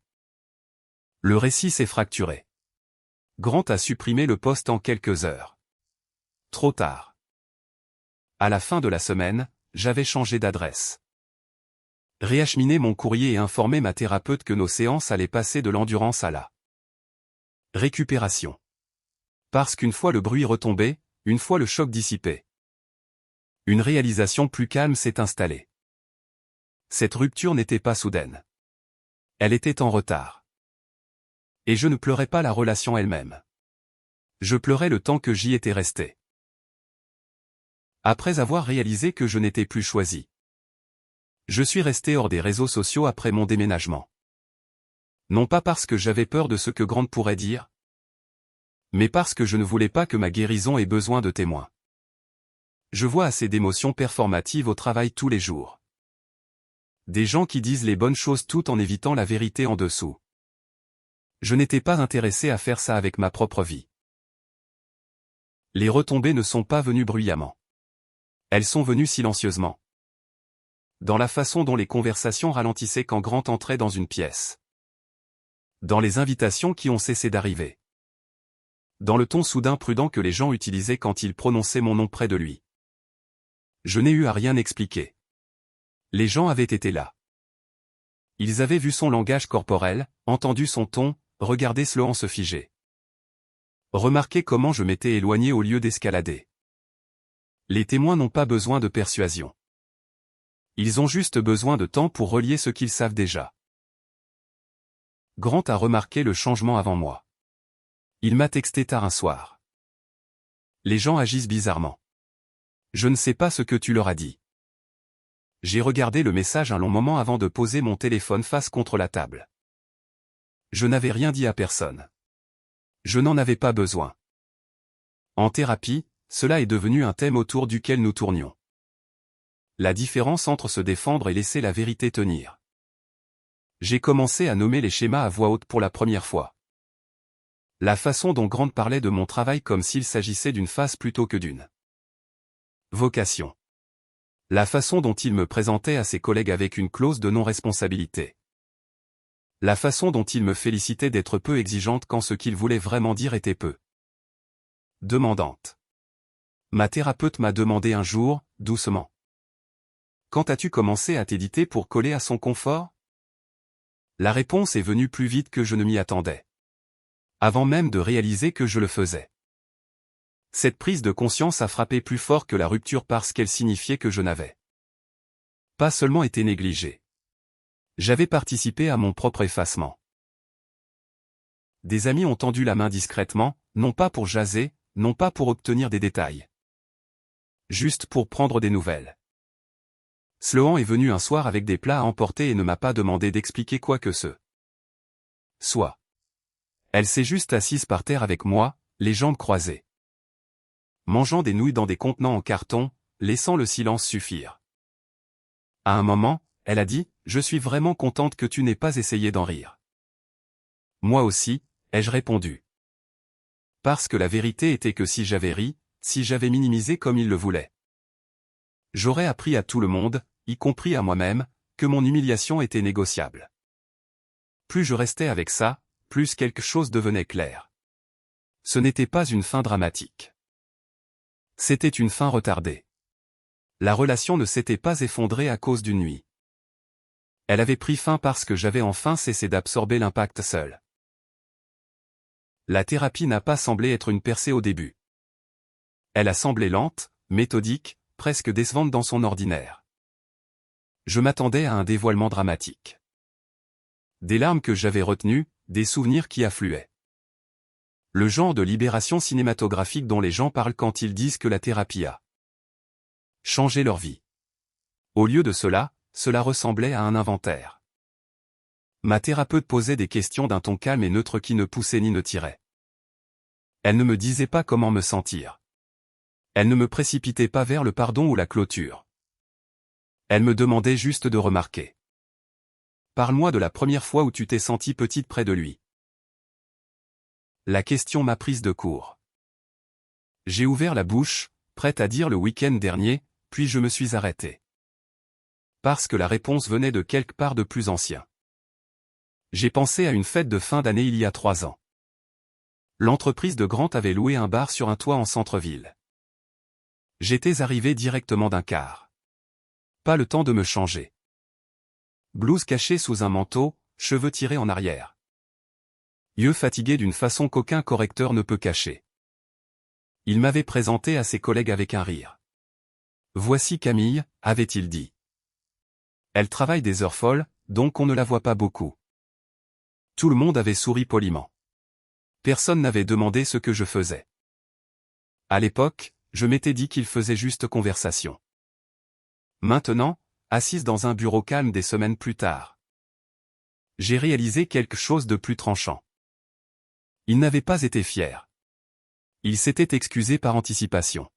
A: Le récit s'est fracturé. Grant a supprimé le post en quelques heures. Trop tard. À la fin de la semaine, j'avais changé d'adresse. Réacheminé mon courrier et informé ma thérapeute que nos séances allaient passer de l'endurance à la récupération. Parce qu'une fois le bruit retombé, une fois le choc dissipé, une réalisation plus calme s'est installée. Cette rupture n'était pas soudaine. Elle était en retard. Et je ne pleurais pas la relation elle-même. Je pleurais le temps que j'y étais resté. Après avoir réalisé que je n'étais plus choisi. Je suis resté hors des réseaux sociaux après mon déménagement. Non pas parce que j'avais peur de ce que Grant pourrait dire, mais parce que je ne voulais pas que ma guérison ait besoin de témoins. Je vois assez d'émotions performatives au travail tous les jours. Des gens qui disent les bonnes choses tout en évitant la vérité en dessous. Je n'étais pas intéressé à faire ça avec ma propre vie. Les retombées ne sont pas venues bruyamment. Elles sont venues silencieusement. Dans la façon dont les conversations ralentissaient quand Grant entrait dans une pièce. Dans les invitations qui ont cessé d'arriver. Dans le ton soudain prudent que les gens utilisaient quand ils prononçaient mon nom près de lui. Je n'ai eu à rien expliquer. Les gens avaient été là. Ils avaient vu son langage corporel, entendu son ton, regardé Sloan se figer. Remarqué comment je m'étais éloigné au lieu d'escalader. Les témoins n'ont pas besoin de persuasion. Ils ont juste besoin de temps pour relier ce qu'ils savent déjà. Grant a remarqué le changement avant moi. Il m'a texté tard un soir. Les gens agissent bizarrement. Je ne sais pas ce que tu leur as dit. J'ai regardé le message un long moment avant de poser mon téléphone face contre la table. Je n'avais rien dit à personne. Je n'en avais pas besoin. En thérapie, cela est devenu un thème autour duquel nous tournions. La différence entre se défendre et laisser la vérité tenir. J'ai commencé à nommer les schémas à voix haute pour la première fois. La façon dont Grant parlait de mon travail comme s'il s'agissait d'une phase plutôt que d'une vocation. La façon dont il me présentait à ses collègues avec une clause de non-responsabilité. La façon dont il me félicitait d'être peu exigeante quand ce qu'il voulait vraiment dire était peu demandante. Ma thérapeute m'a demandé un jour, doucement. Quand as-tu commencé à t'éditer pour coller à son confort? La réponse est venue plus vite que je ne m'y attendais. Avant même de réaliser que je le faisais. Cette prise de conscience a frappé plus fort que la rupture parce qu'elle signifiait que je n'avais pas seulement été négligé. J'avais participé à mon propre effacement. Des amis ont tendu la main discrètement, non pas pour jaser, non pas pour obtenir des détails. Juste pour prendre des nouvelles. Sloan est venu un soir avec des plats à emporter et ne m'a pas demandé d'expliquer quoi que ce soit. Elle s'est juste assise par terre avec moi, les jambes croisées. Mangeant des nouilles dans des contenants en carton, laissant le silence suffire. À un moment, elle a dit, « Je suis vraiment contente que tu n'aies pas essayé d'en rire. » Moi aussi, ai-je répondu. Parce que la vérité était que si j'avais ri, si j'avais minimisé comme il le voulait, j'aurais appris à tout le monde, y compris à moi-même, que mon humiliation était négociable. Plus je restais avec ça, plus quelque chose devenait clair. Ce n'était pas une fin dramatique. C'était une fin retardée. La relation ne s'était pas effondrée à cause d'une nuit. Elle avait pris fin parce que j'avais enfin cessé d'absorber l'impact seul. La thérapie n'a pas semblé être une percée au début. Elle a semblé lente, méthodique, presque décevante dans son ordinaire. Je m'attendais à un dévoilement dramatique. Des larmes que j'avais retenues, des souvenirs qui affluaient. Le genre de libération cinématographique dont les gens parlent quand ils disent que la thérapie a changé leur vie. Au lieu de cela, cela ressemblait à un inventaire. Ma thérapeute posait des questions d'un ton calme et neutre qui ne poussait ni ne tirait. Elle ne me disait pas comment me sentir. Elle ne me précipitait pas vers le pardon ou la clôture. Elle me demandait juste de remarquer. Parle-moi de la première fois où tu t'es sentie petite près de lui. La question m'a prise de court. J'ai ouvert la bouche, prête à dire le week-end dernier, puis je me suis arrêté. parce que la réponse venait de quelque part de plus ancien. J'ai pensé à une fête de fin d'année il y a 3 ans. L'entreprise de Grant avait loué un bar sur un toit en centre-ville. J'étais arrivé directement d'un car. Pas le temps de me changer. Blouse cachée sous un manteau, cheveux tirés en arrière. Yeux fatigués d'une façon qu'aucun correcteur ne peut cacher. Il m'avait présenté à ses collègues avec un rire. « Voici Camille », avait-il dit. Elle travaille des heures folles, donc on ne la voit pas beaucoup. Tout le monde avait souri poliment. Personne n'avait demandé ce que je faisais. À l'époque, je m'étais dit qu'il faisait juste conversation. Maintenant, assise dans un bureau calme des semaines plus tard, j'ai réalisé quelque chose de plus tranchant. Il n'avait pas été fier. Il s'était excusé par anticipation.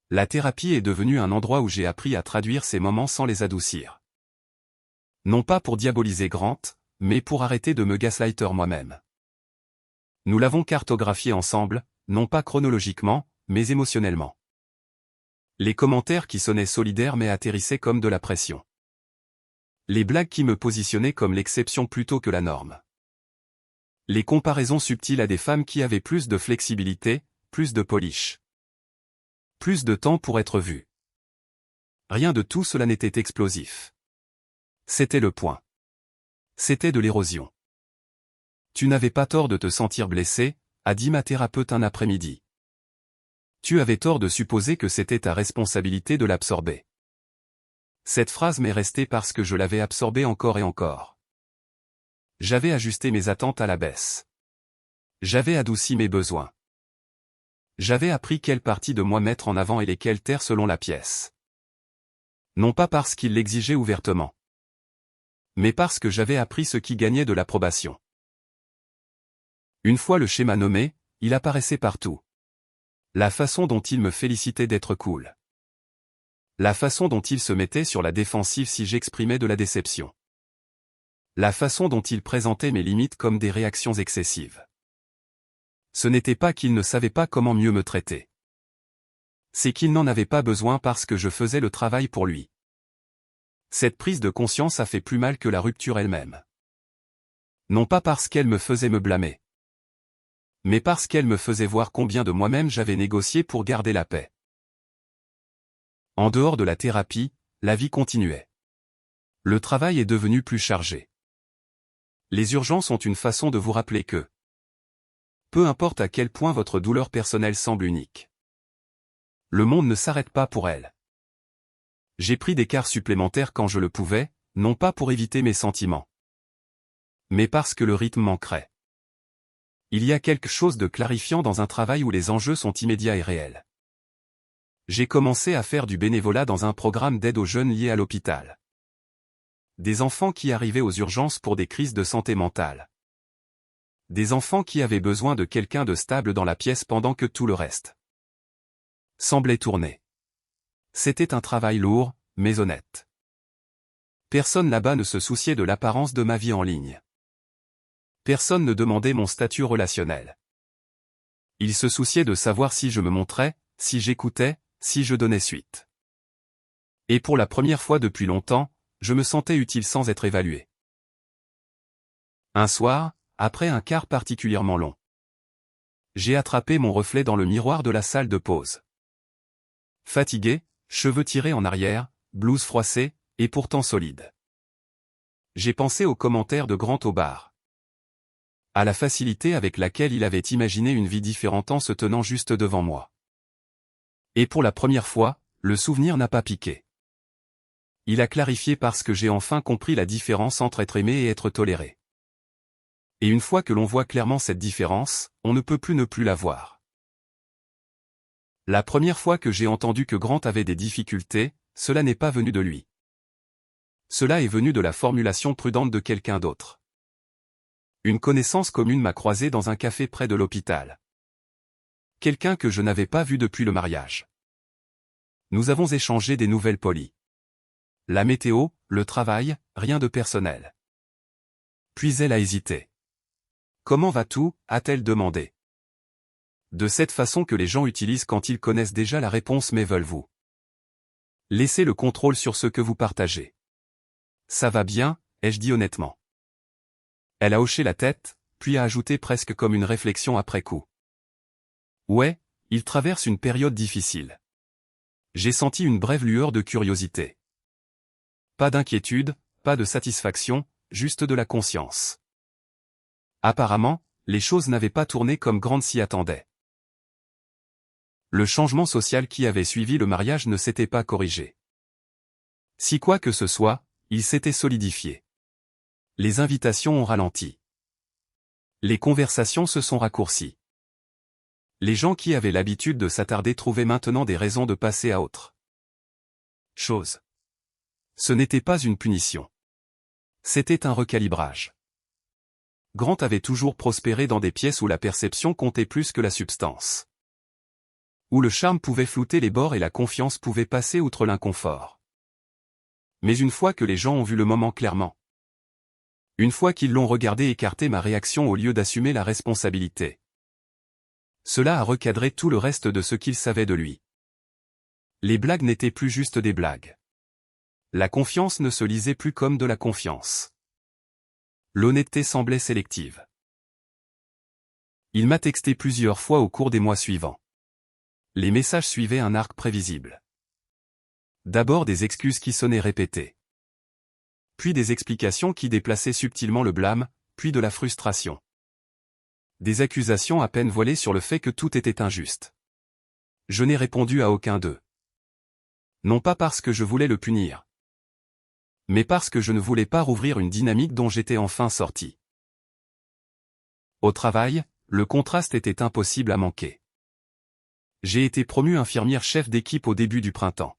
A: La thérapie est devenue un endroit où j'ai appris à traduire ces moments sans les adoucir. Non pas pour diaboliser Grant, mais pour arrêter de me gaslighter moi-même. Nous l'avons cartographié ensemble, non pas chronologiquement, mais émotionnellement. Les commentaires qui sonnaient solidaires mais atterrissaient comme de la pression. Les blagues qui me positionnaient comme l'exception plutôt que la norme. Les comparaisons subtiles à des femmes qui avaient plus de flexibilité, plus de polish. Plus de temps pour être vues. Rien de tout cela n'était explosif. C'était le point. C'était de l'érosion. Tu n'avais pas tort de te sentir blessé, a dit ma thérapeute un après-midi. Tu avais tort de supposer que c'était ta responsabilité de l'absorber. Cette phrase m'est restée parce que je l'avais absorbée encore et encore. J'avais ajusté mes attentes à la baisse. J'avais adouci mes besoins. J'avais appris quelle partie de moi mettre en avant et lesquelles taire selon la pièce. Non pas parce qu'il l'exigeait ouvertement, mais parce que j'avais appris ce qui gagnait de l'approbation. Une fois le schéma nommé, il apparaissait partout. La façon dont il me félicitait d'être cool. La façon dont il se mettait sur la défensive si j'exprimais de la déception. La façon dont il présentait mes limites comme des réactions excessives. Ce n'était pas qu'il ne savait pas comment mieux me traiter. C'est qu'il n'en avait pas besoin parce que je faisais le travail pour lui. Cette prise de conscience a fait plus mal que la rupture elle-même. Non pas parce qu'elle me faisait me blâmer, mais parce qu'elle me faisait voir combien de moi-même j'avais négocié pour garder la paix. En dehors de la thérapie, la vie continuait. Le travail est devenu plus chargé. Les urgences ont une façon de vous rappeler que, peu importe à quel point votre douleur personnelle semble unique, le monde ne s'arrête pas pour elle. J'ai pris des quarts supplémentaires quand je le pouvais, non pas pour éviter mes sentiments, mais parce que le rythme manquerait. Il y a quelque chose de clarifiant dans un travail où les enjeux sont immédiats et réels. J'ai commencé à faire du bénévolat dans un programme d'aide aux jeunes liés à l'hôpital. Des enfants qui arrivaient aux urgences pour des crises de santé mentale. Des enfants qui avaient besoin de quelqu'un de stable dans la pièce pendant que tout le reste semblait tourner. C'était un travail lourd, mais honnête. Personne là-bas ne se souciait de l'apparence de ma vie en ligne. Personne ne demandait mon statut relationnel. Il se souciait de savoir si je me montrais, si j'écoutais, si je donnais suite. Et pour la première fois depuis longtemps, je me sentais utile sans être évalué. Un soir, après un quart particulièrement long, j'ai attrapé mon reflet dans le miroir de la salle de pause. Fatigué, cheveux tirés en arrière, blouse froissée, et pourtant solide. J'ai pensé aux commentaires de Grant au bar. À la facilité avec laquelle il avait imaginé une vie différente en se tenant juste devant moi. Et pour la première fois, le souvenir n'a pas piqué. Il a clarifié parce que j'ai enfin compris la différence entre être aimé et être toléré. Et une fois que l'on voit clairement cette différence, on ne peut plus ne plus la voir. La première fois que j'ai entendu que Grant avait des difficultés, cela n'est pas venu de lui. Cela est venu de la formulation prudente de quelqu'un d'autre. Une connaissance commune m'a croisé dans un café près de l'hôpital. Quelqu'un que je n'avais pas vu depuis le mariage. Nous avons échangé des nouvelles polies. La météo, le travail, rien de personnel. Puis elle a hésité. « Comment vas-tu » a-t-elle demandé. De cette façon que les gens utilisent quand ils connaissent déjà la réponse mais veulent vous Laissez le contrôle sur ce que vous partagez. Ça va bien, ai-je dit honnêtement. Elle a hoché la tête, puis a ajouté presque comme une réflexion après coup. Ouais, il traverse une période difficile. J'ai senti une brève lueur de curiosité. Pas d'inquiétude, pas de satisfaction, juste de la conscience. Apparemment, les choses n'avaient pas tourné comme Grant s'y attendait. Le changement social qui avait suivi le mariage ne s'était pas corrigé. Si quoi que ce soit, il s'était solidifié. Les invitations ont ralenti. Les conversations se sont raccourcies. Les gens qui avaient l'habitude de s'attarder trouvaient maintenant des raisons de passer à autre chose. Ce n'était pas une punition. C'était un recalibrage. Grant avait toujours prospéré dans des pièces où la perception comptait plus que la substance. Où le charme pouvait flouter les bords et la confiance pouvait passer outre l'inconfort. Mais une fois que les gens ont vu le moment clairement, une fois qu'ils l'ont regardé écarter ma réaction au lieu d'assumer la responsabilité, cela a recadré tout le reste de ce qu'ils savaient de lui. Les blagues n'étaient plus juste des blagues. La confiance ne se lisait plus comme de la confiance. L'honnêteté semblait sélective. Il m'a texté plusieurs fois au cours des mois suivants. Les messages suivaient un arc prévisible. D'abord des excuses qui sonnaient répétées. Puis des explications qui déplaçaient subtilement le blâme, puis de la frustration. Des accusations à peine voilées sur le fait que tout était injuste. Je n'ai répondu à aucun d'eux. Non pas parce que je voulais le punir, mais parce que je ne voulais pas rouvrir une dynamique dont j'étais enfin sorti. Au travail, le contraste était impossible à manquer. J'ai été promu infirmière chef d'équipe au début du printemps.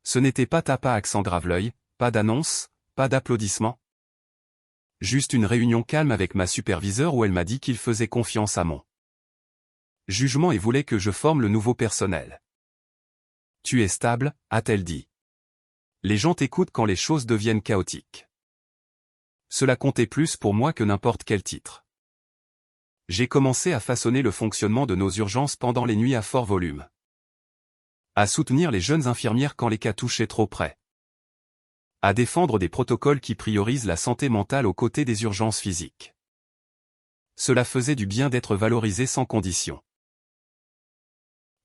A: Ce n'était pas tape à accent grave-l'œil, pas d'annonce, pas d'applaudissements. Juste une réunion calme avec ma superviseure où elle m'a dit qu'il faisait confiance à mon jugement et voulait que je forme le nouveau personnel. Tu es stable, a-t-elle dit. Les gens t'écoutent quand les choses deviennent chaotiques. Cela comptait plus pour moi que n'importe quel titre. J'ai commencé à façonner le fonctionnement de nos urgences pendant les nuits à fort volume. À soutenir les jeunes infirmières quand les cas touchaient trop près. À défendre des protocoles qui priorisent la santé mentale aux côtés des urgences physiques. Cela faisait du bien d'être valorisé sans condition.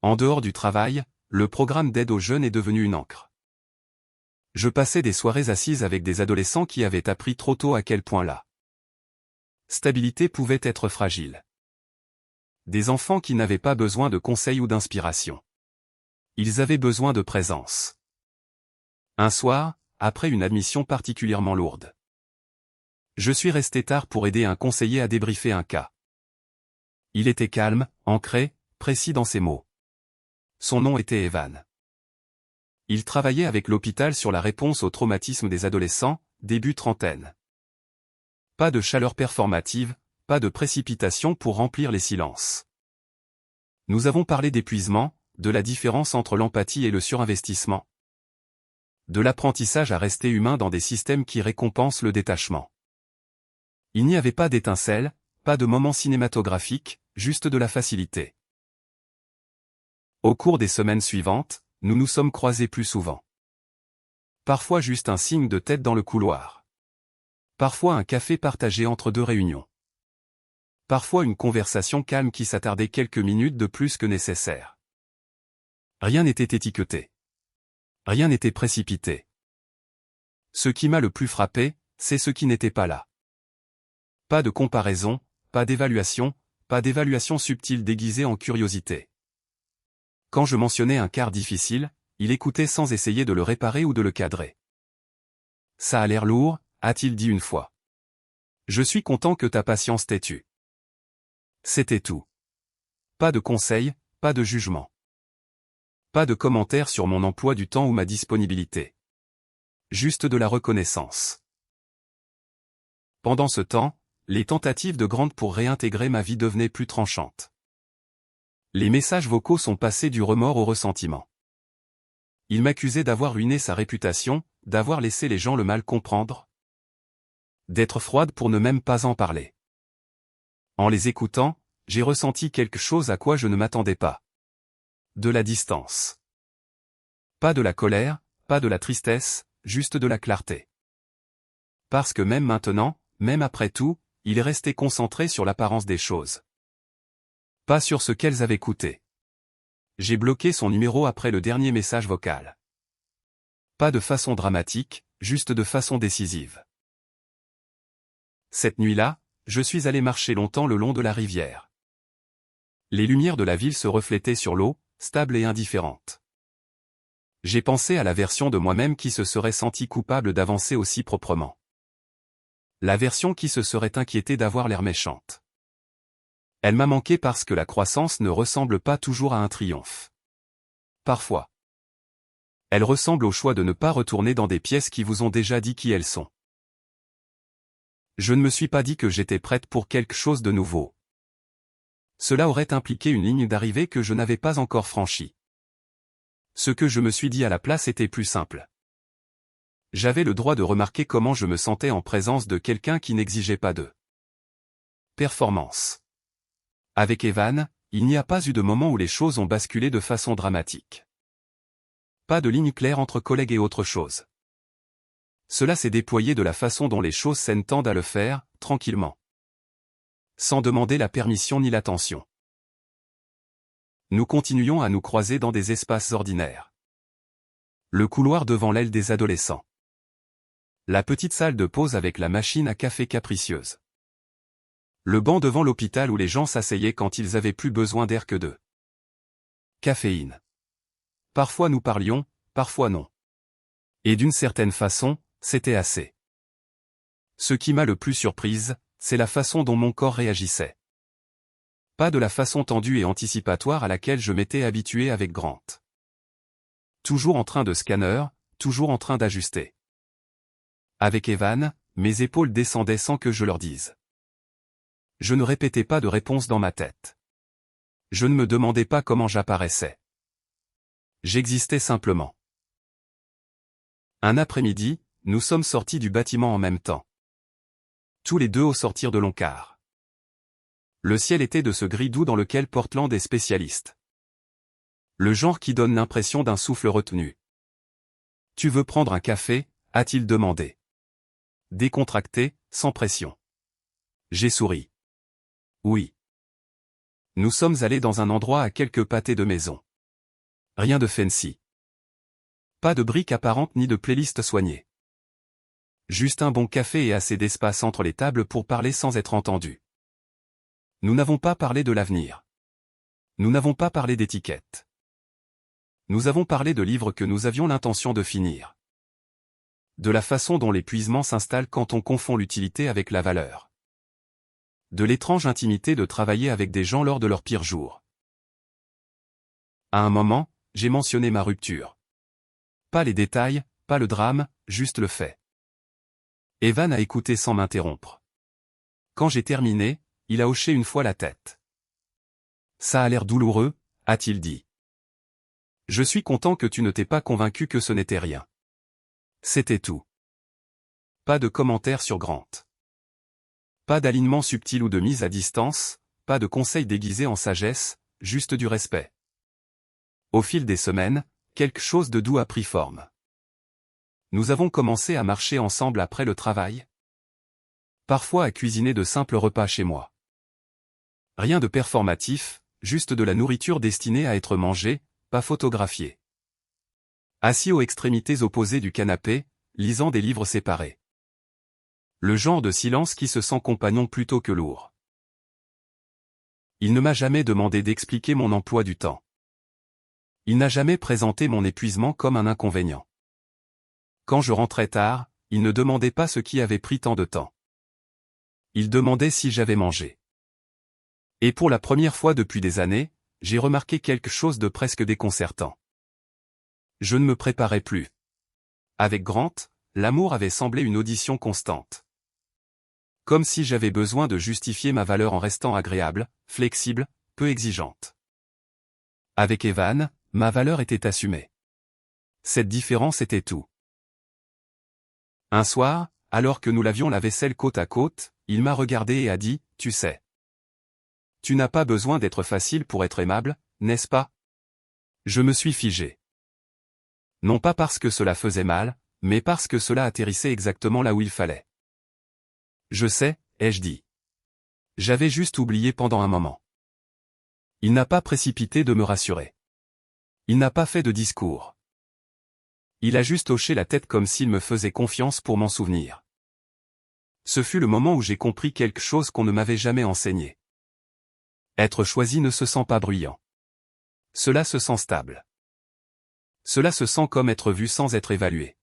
A: En dehors du travail, le programme d'aide aux jeunes est devenu une encre. Je passais des soirées assises avec des adolescents qui avaient appris trop tôt à quel point la stabilité pouvait être fragile. Des enfants qui n'avaient pas besoin de conseils ou d'inspiration. Ils avaient besoin de présence. Un soir, après une admission particulièrement lourde, je suis resté tard pour aider un conseiller à débriefer un cas. Il était calme, ancré, précis dans ses mots. Son nom était Evan. Il travaillait avec l'hôpital sur la réponse au traumatisme des adolescents, début trentaine. Pas de chaleur performative, pas de précipitation pour remplir les silences. Nous avons parlé d'épuisement, de la différence entre l'empathie et le surinvestissement. De l'apprentissage à rester humain dans des systèmes qui récompensent le détachement. Il n'y avait pas d'étincelle, pas de moment cinématographique, juste de la facilité. Au cours des semaines suivantes, nous nous sommes croisés plus souvent. Parfois juste un signe de tête dans le couloir. Parfois un café partagé entre deux réunions. Parfois une conversation calme qui s'attardait quelques minutes de plus que nécessaire. Rien n'était étiqueté. Rien n'était précipité. Ce qui m'a le plus frappé, c'est ce qui n'était pas là. Pas de comparaison, pas d'évaluation subtile déguisée en curiosité. Quand je mentionnais un quart difficile, il écoutait sans essayer de le réparer ou de le cadrer. Ça a l'air lourd, a-t-il dit une fois. Je suis content que ta patience t'ait tue. C'était tout. Pas de conseils, pas de jugement. Pas de commentaires sur mon emploi du temps ou ma disponibilité. Juste de la reconnaissance. Pendant ce temps, les tentatives de Grant pour réintégrer ma vie devenaient plus tranchantes. Les messages vocaux sont passés du remords au ressentiment. Il m'accusait d'avoir ruiné sa réputation, d'avoir laissé les gens le mal comprendre. D'être froide pour ne même pas en parler. En les écoutant, j'ai ressenti quelque chose à quoi je ne m'attendais pas. De la distance. Pas de la colère, pas de la tristesse, juste de la clarté. Parce que même maintenant, même après tout, il est resté concentré sur l'apparence des choses. Pas sur ce qu'elles avaient coûté. J'ai bloqué son numéro après le dernier message vocal. Pas de façon dramatique, juste de façon décisive. Cette nuit-là, je suis allé marcher longtemps le long de la rivière. Les lumières de la ville se reflétaient sur l'eau, stable et indifférente. J'ai pensé à la version de moi-même qui se serait sentie coupable d'avancer aussi proprement. La version qui se serait inquiétée d'avoir l'air méchante. Elle m'a manqué parce que la croissance ne ressemble pas toujours à un triomphe. Parfois. Elle ressemble au choix de ne pas retourner dans des pièces qui vous ont déjà dit qui elles sont. Je ne me suis pas dit que j'étais prête pour quelque chose de nouveau. Cela aurait impliqué une ligne d'arrivée que je n'avais pas encore franchie. Ce que je me suis dit à la place était plus simple. J'avais le droit de remarquer comment je me sentais en présence de quelqu'un qui n'exigeait pas de performance. Avec Evan, il n'y a pas eu de moment où les choses ont basculé de façon dramatique. Pas de ligne claire entre collègues et autre chose. Cela s'est déployé de la façon dont les choses saines tendent à le faire, tranquillement. Sans demander la permission ni l'attention. Nous continuions à nous croiser dans des espaces ordinaires. Le couloir devant l'aile des adolescents. La petite salle de pause avec la machine à café capricieuse. Le banc devant l'hôpital où les gens s'asseyaient quand ils avaient plus besoin d'air que de caféine. Parfois nous parlions, parfois non. Et d'une certaine façon, c'était assez. Ce qui m'a le plus surprise, c'est la façon dont mon corps réagissait. Pas de la façon tendue et anticipatoire à laquelle je m'étais habitué avec Grant. Toujours en train de scanner, toujours en train d'ajuster. Avec Evan, mes épaules descendaient sans que je leur dise. Je ne répétais pas de réponse dans ma tête. Je ne me demandais pas comment j'apparaissais. J'existais simplement. Un après-midi, nous sommes sortis du bâtiment en même temps. Tous les deux au sortir de l'encart. Le ciel était de ce gris doux dans lequel Portland est spécialiste. Le genre qui donne l'impression d'un souffle retenu. « Tu veux prendre un café ?» a-t-il demandé. Décontracté, sans pression. J'ai souri. Oui. Nous sommes allés dans un endroit à quelques pâtés de maison. Rien de fancy. Pas de briques apparentes ni de playlist soignée. Juste un bon café et assez d'espace entre les tables pour parler sans être entendu. Nous n'avons pas parlé de l'avenir. Nous n'avons pas parlé d'étiquette. Nous avons parlé de livres que nous avions l'intention de finir. De la façon dont l'épuisement s'installe quand on confond l'utilité avec la valeur. De l'étrange intimité de travailler avec des gens lors de leur pire jour. À un moment, j'ai mentionné ma rupture. Pas les détails, pas le drame, juste le fait. Evan a écouté sans m'interrompre. Quand j'ai terminé, il a hoché une fois la tête. Ça a l'air douloureux, a-t-il dit. Je suis content que tu ne t'aies pas convaincu que ce n'était rien. C'était tout. Pas de commentaires sur Grant. Pas d'alignement subtil ou de mise à distance, pas de conseils déguisés en sagesse, juste du respect. Au fil des semaines, quelque chose de doux a pris forme. Nous avons commencé à marcher ensemble après le travail. Parfois à cuisiner de simples repas chez moi. Rien de performatif, juste de la nourriture destinée à être mangée, pas photographiée. Assis aux extrémités opposées du canapé, lisant des livres séparés. Le genre de silence qui se sent compagnon plutôt que lourd. Il ne m'a jamais demandé d'expliquer mon emploi du temps. Il n'a jamais présenté mon épuisement comme un inconvénient. Quand je rentrais tard, il ne demandait pas ce qui avait pris tant de temps. Il demandait si j'avais mangé. Et pour la première fois depuis des années, j'ai remarqué quelque chose de presque déconcertant. Je ne me préparais plus. Avec Grant, l'amour avait semblé une audition constante. Comme si j'avais besoin de justifier ma valeur en restant agréable, flexible, peu exigeante. Avec Evan, ma valeur était assumée. Cette différence était tout. Un soir, alors que nous lavions la vaisselle côte à côte, il m'a regardé et a dit, « Tu sais. Tu n'as pas besoin d'être facile pour être aimable, n'est-ce pas ?» Je me suis figé. Non pas parce que cela faisait mal, mais parce que cela atterrissait exactement là où il fallait. Je sais, ai-je dit. J'avais juste oublié pendant un moment. Il n'a pas précipité de me rassurer. Il n'a pas fait de discours. Il a juste hoché la tête comme s'il me faisait confiance pour m'en souvenir. Ce fut le moment où j'ai compris quelque chose qu'on ne m'avait jamais enseigné. Être choisi ne se sent pas bruyant. Cela se sent stable. Cela se sent comme être vu sans être évalué.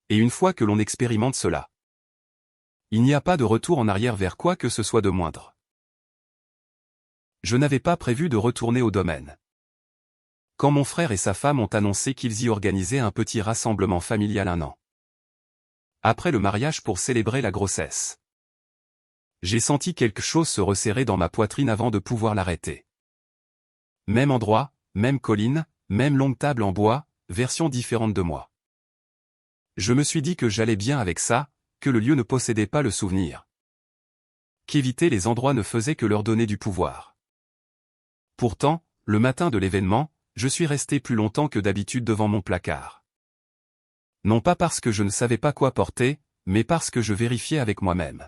A: Et une fois que l'on expérimente cela, il n'y a pas de retour en arrière vers quoi que ce soit de moindre. Je n'avais pas prévu de retourner au domaine. Quand mon frère et sa femme ont annoncé qu'ils y organisaient un petit rassemblement familial un an après le mariage pour célébrer la grossesse, j'ai senti quelque chose se resserrer dans ma poitrine avant de pouvoir l'arrêter. Même endroit, même colline, même longue table en bois, version différente de moi. Je me suis dit que j'allais bien avec ça, que le lieu ne possédait pas le souvenir. Qu'éviter les endroits ne faisait que leur donner du pouvoir. Pourtant, le matin de l'événement, je suis resté plus longtemps que d'habitude devant mon placard. Non pas parce que je ne savais pas quoi porter, mais parce que je vérifiais avec moi-même.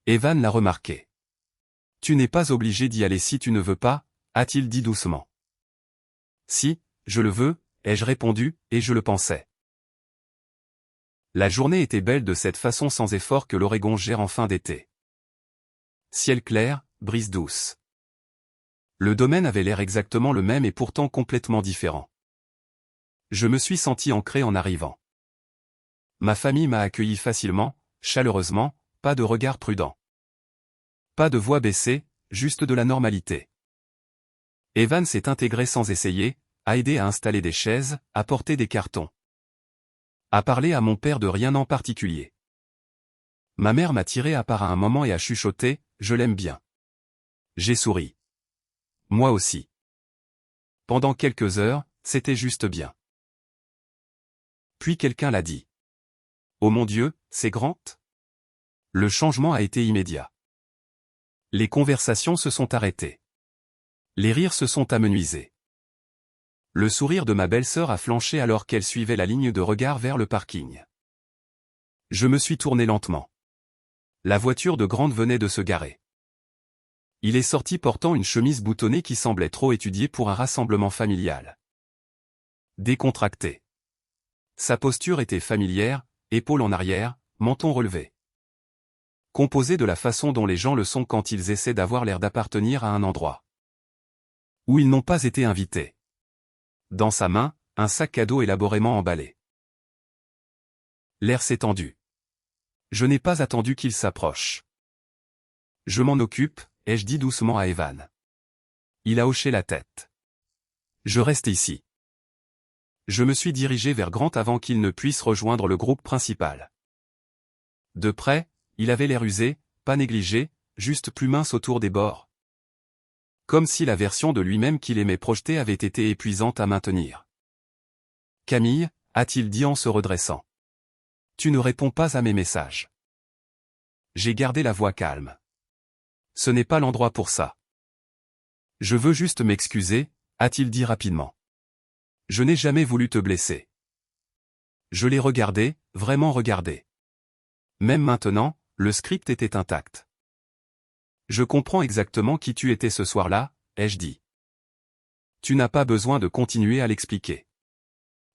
A: Evan l'a remarqué. « Tu n'es pas obligé d'y aller si tu ne veux pas », a-t-il dit doucement. « Si, je le veux », ai-je répondu, et je le pensais. La journée était belle de cette façon sans effort que l'Oregon gère en fin d'été. Ciel clair, brise douce. Le domaine avait l'air exactement le même et pourtant complètement différent. Je me suis senti ancré en arrivant. Ma famille m'a accueilli facilement, chaleureusement, pas de regard prudent. Pas de voix baissée, juste de la normalité. Evan s'est intégré sans essayer, a aidé à installer des chaises, à porter des cartons. A parlé à mon père de rien en particulier. Ma mère m'a tiré à part à un moment et a chuchoté, « Je l'aime bien ». J'ai souri. Moi aussi. Pendant quelques heures, c'était juste bien. Puis quelqu'un l'a dit. « Oh mon Dieu, c'est grand ?» Le changement a été immédiat. Les conversations se sont arrêtées. Les rires se sont amenuisés. Le sourire de ma belle-sœur a flanché alors qu'elle suivait la ligne de regard vers le parking. Je me suis tourné lentement. La voiture de Grant venait de se garer. Il est sorti portant une chemise boutonnée qui semblait trop étudiée pour un rassemblement familial. Décontracté. Sa posture était familière, épaules en arrière, menton relevé. Composé de la façon dont les gens le sont quand ils essaient d'avoir l'air d'appartenir à un endroit où ils n'ont pas été invités. Dans sa main, un sac cadeau élaborément emballé. L'air s'est tendu. Je n'ai pas attendu qu'il s'approche. Je m'en occupe, ai-je dit doucement à Evan. Il a hoché la tête. Je reste ici. Je me suis dirigé vers Grant avant qu'il ne puisse rejoindre le groupe principal. De près, il avait l'air usé, pas négligé, juste plus mince autour des bords. Comme si la version de lui-même qu'il aimait projeter avait été épuisante à maintenir. « Camille » a-t-il dit en se redressant. « Tu ne réponds pas à mes messages. » J'ai gardé la voix calme. « Ce n'est pas l'endroit pour ça. »« Je veux juste m'excuser » a-t-il dit rapidement. « Je n'ai jamais voulu te blesser. » Je l'ai regardé, vraiment regardé. Même maintenant, le script était intact. « Je comprends exactement qui tu étais ce soir-là, » ai-je dit. Tu n'as pas besoin de continuer à l'expliquer.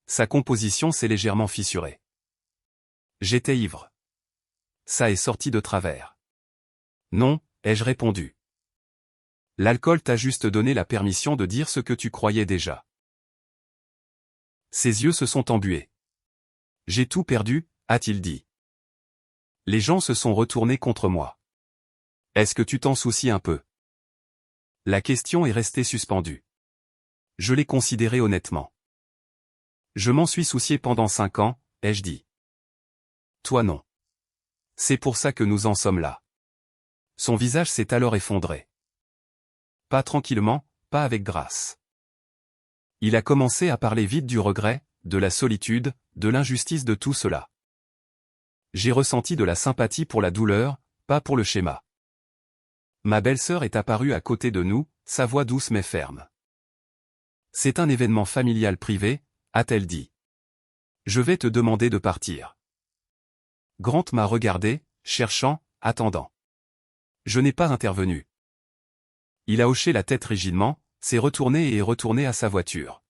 A: Sa composition s'est légèrement fissurée. J'étais ivre. Ça est sorti de travers. Non, ai-je répondu. L'alcool t'a juste donné la permission de dire ce que tu croyais déjà. Ses yeux se sont embués. J'ai tout perdu, a-t-il dit. Les gens se sont retournés contre moi. Est-ce que tu t'en soucies un peu? La question est restée suspendue. Je l'ai considérée honnêtement. Je m'en suis soucié pendant 5 ans, ai-je dit. Toi non. C'est pour ça que nous en sommes là. Son visage s'est alors effondré. Pas tranquillement, pas avec grâce. Il a commencé à parler vite du regret, de la solitude, de l'injustice de tout cela. J'ai ressenti de la sympathie pour la douleur, pas pour le schéma. Ma belle-sœur est apparue à côté de nous, sa voix douce mais ferme. C'est un événement familial privé, a-t-elle dit. Je vais te demander de partir. Grant m'a regardé, cherchant, attendant. Je n'ai pas intervenu. Il a hoché la tête rigidement, s'est retourné et est retourné à sa voiture.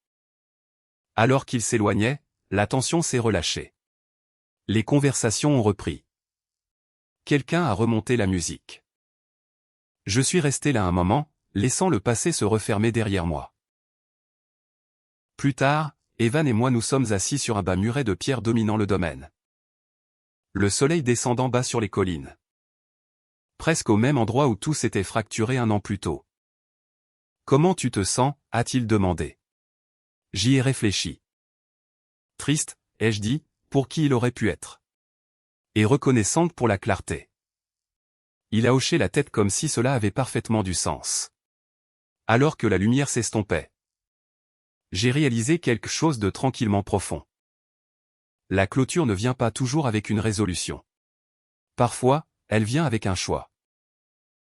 A: Alors qu'il s'éloignait, la tension s'est relâchée. Les conversations ont repris. Quelqu'un a remonté la musique. Je suis resté là un moment, laissant le passé se refermer derrière moi. Plus tard, Evan et moi nous sommes assis sur un bas muret de pierre dominant le domaine. Le soleil descendant bas sur les collines. Presque au même endroit où tout s'était fracturé un an plus tôt. Comment tu te sens, a-t-il demandé. J'y ai réfléchi. Triste, ai-je dit, pour qui il aurait pu être. Et reconnaissante pour la clarté. Il a hoché la tête comme si cela avait parfaitement du sens. Alors que la lumière s'estompait. J'ai réalisé quelque chose de tranquillement profond. La clôture ne vient pas toujours avec une résolution. Parfois, elle vient avec un choix.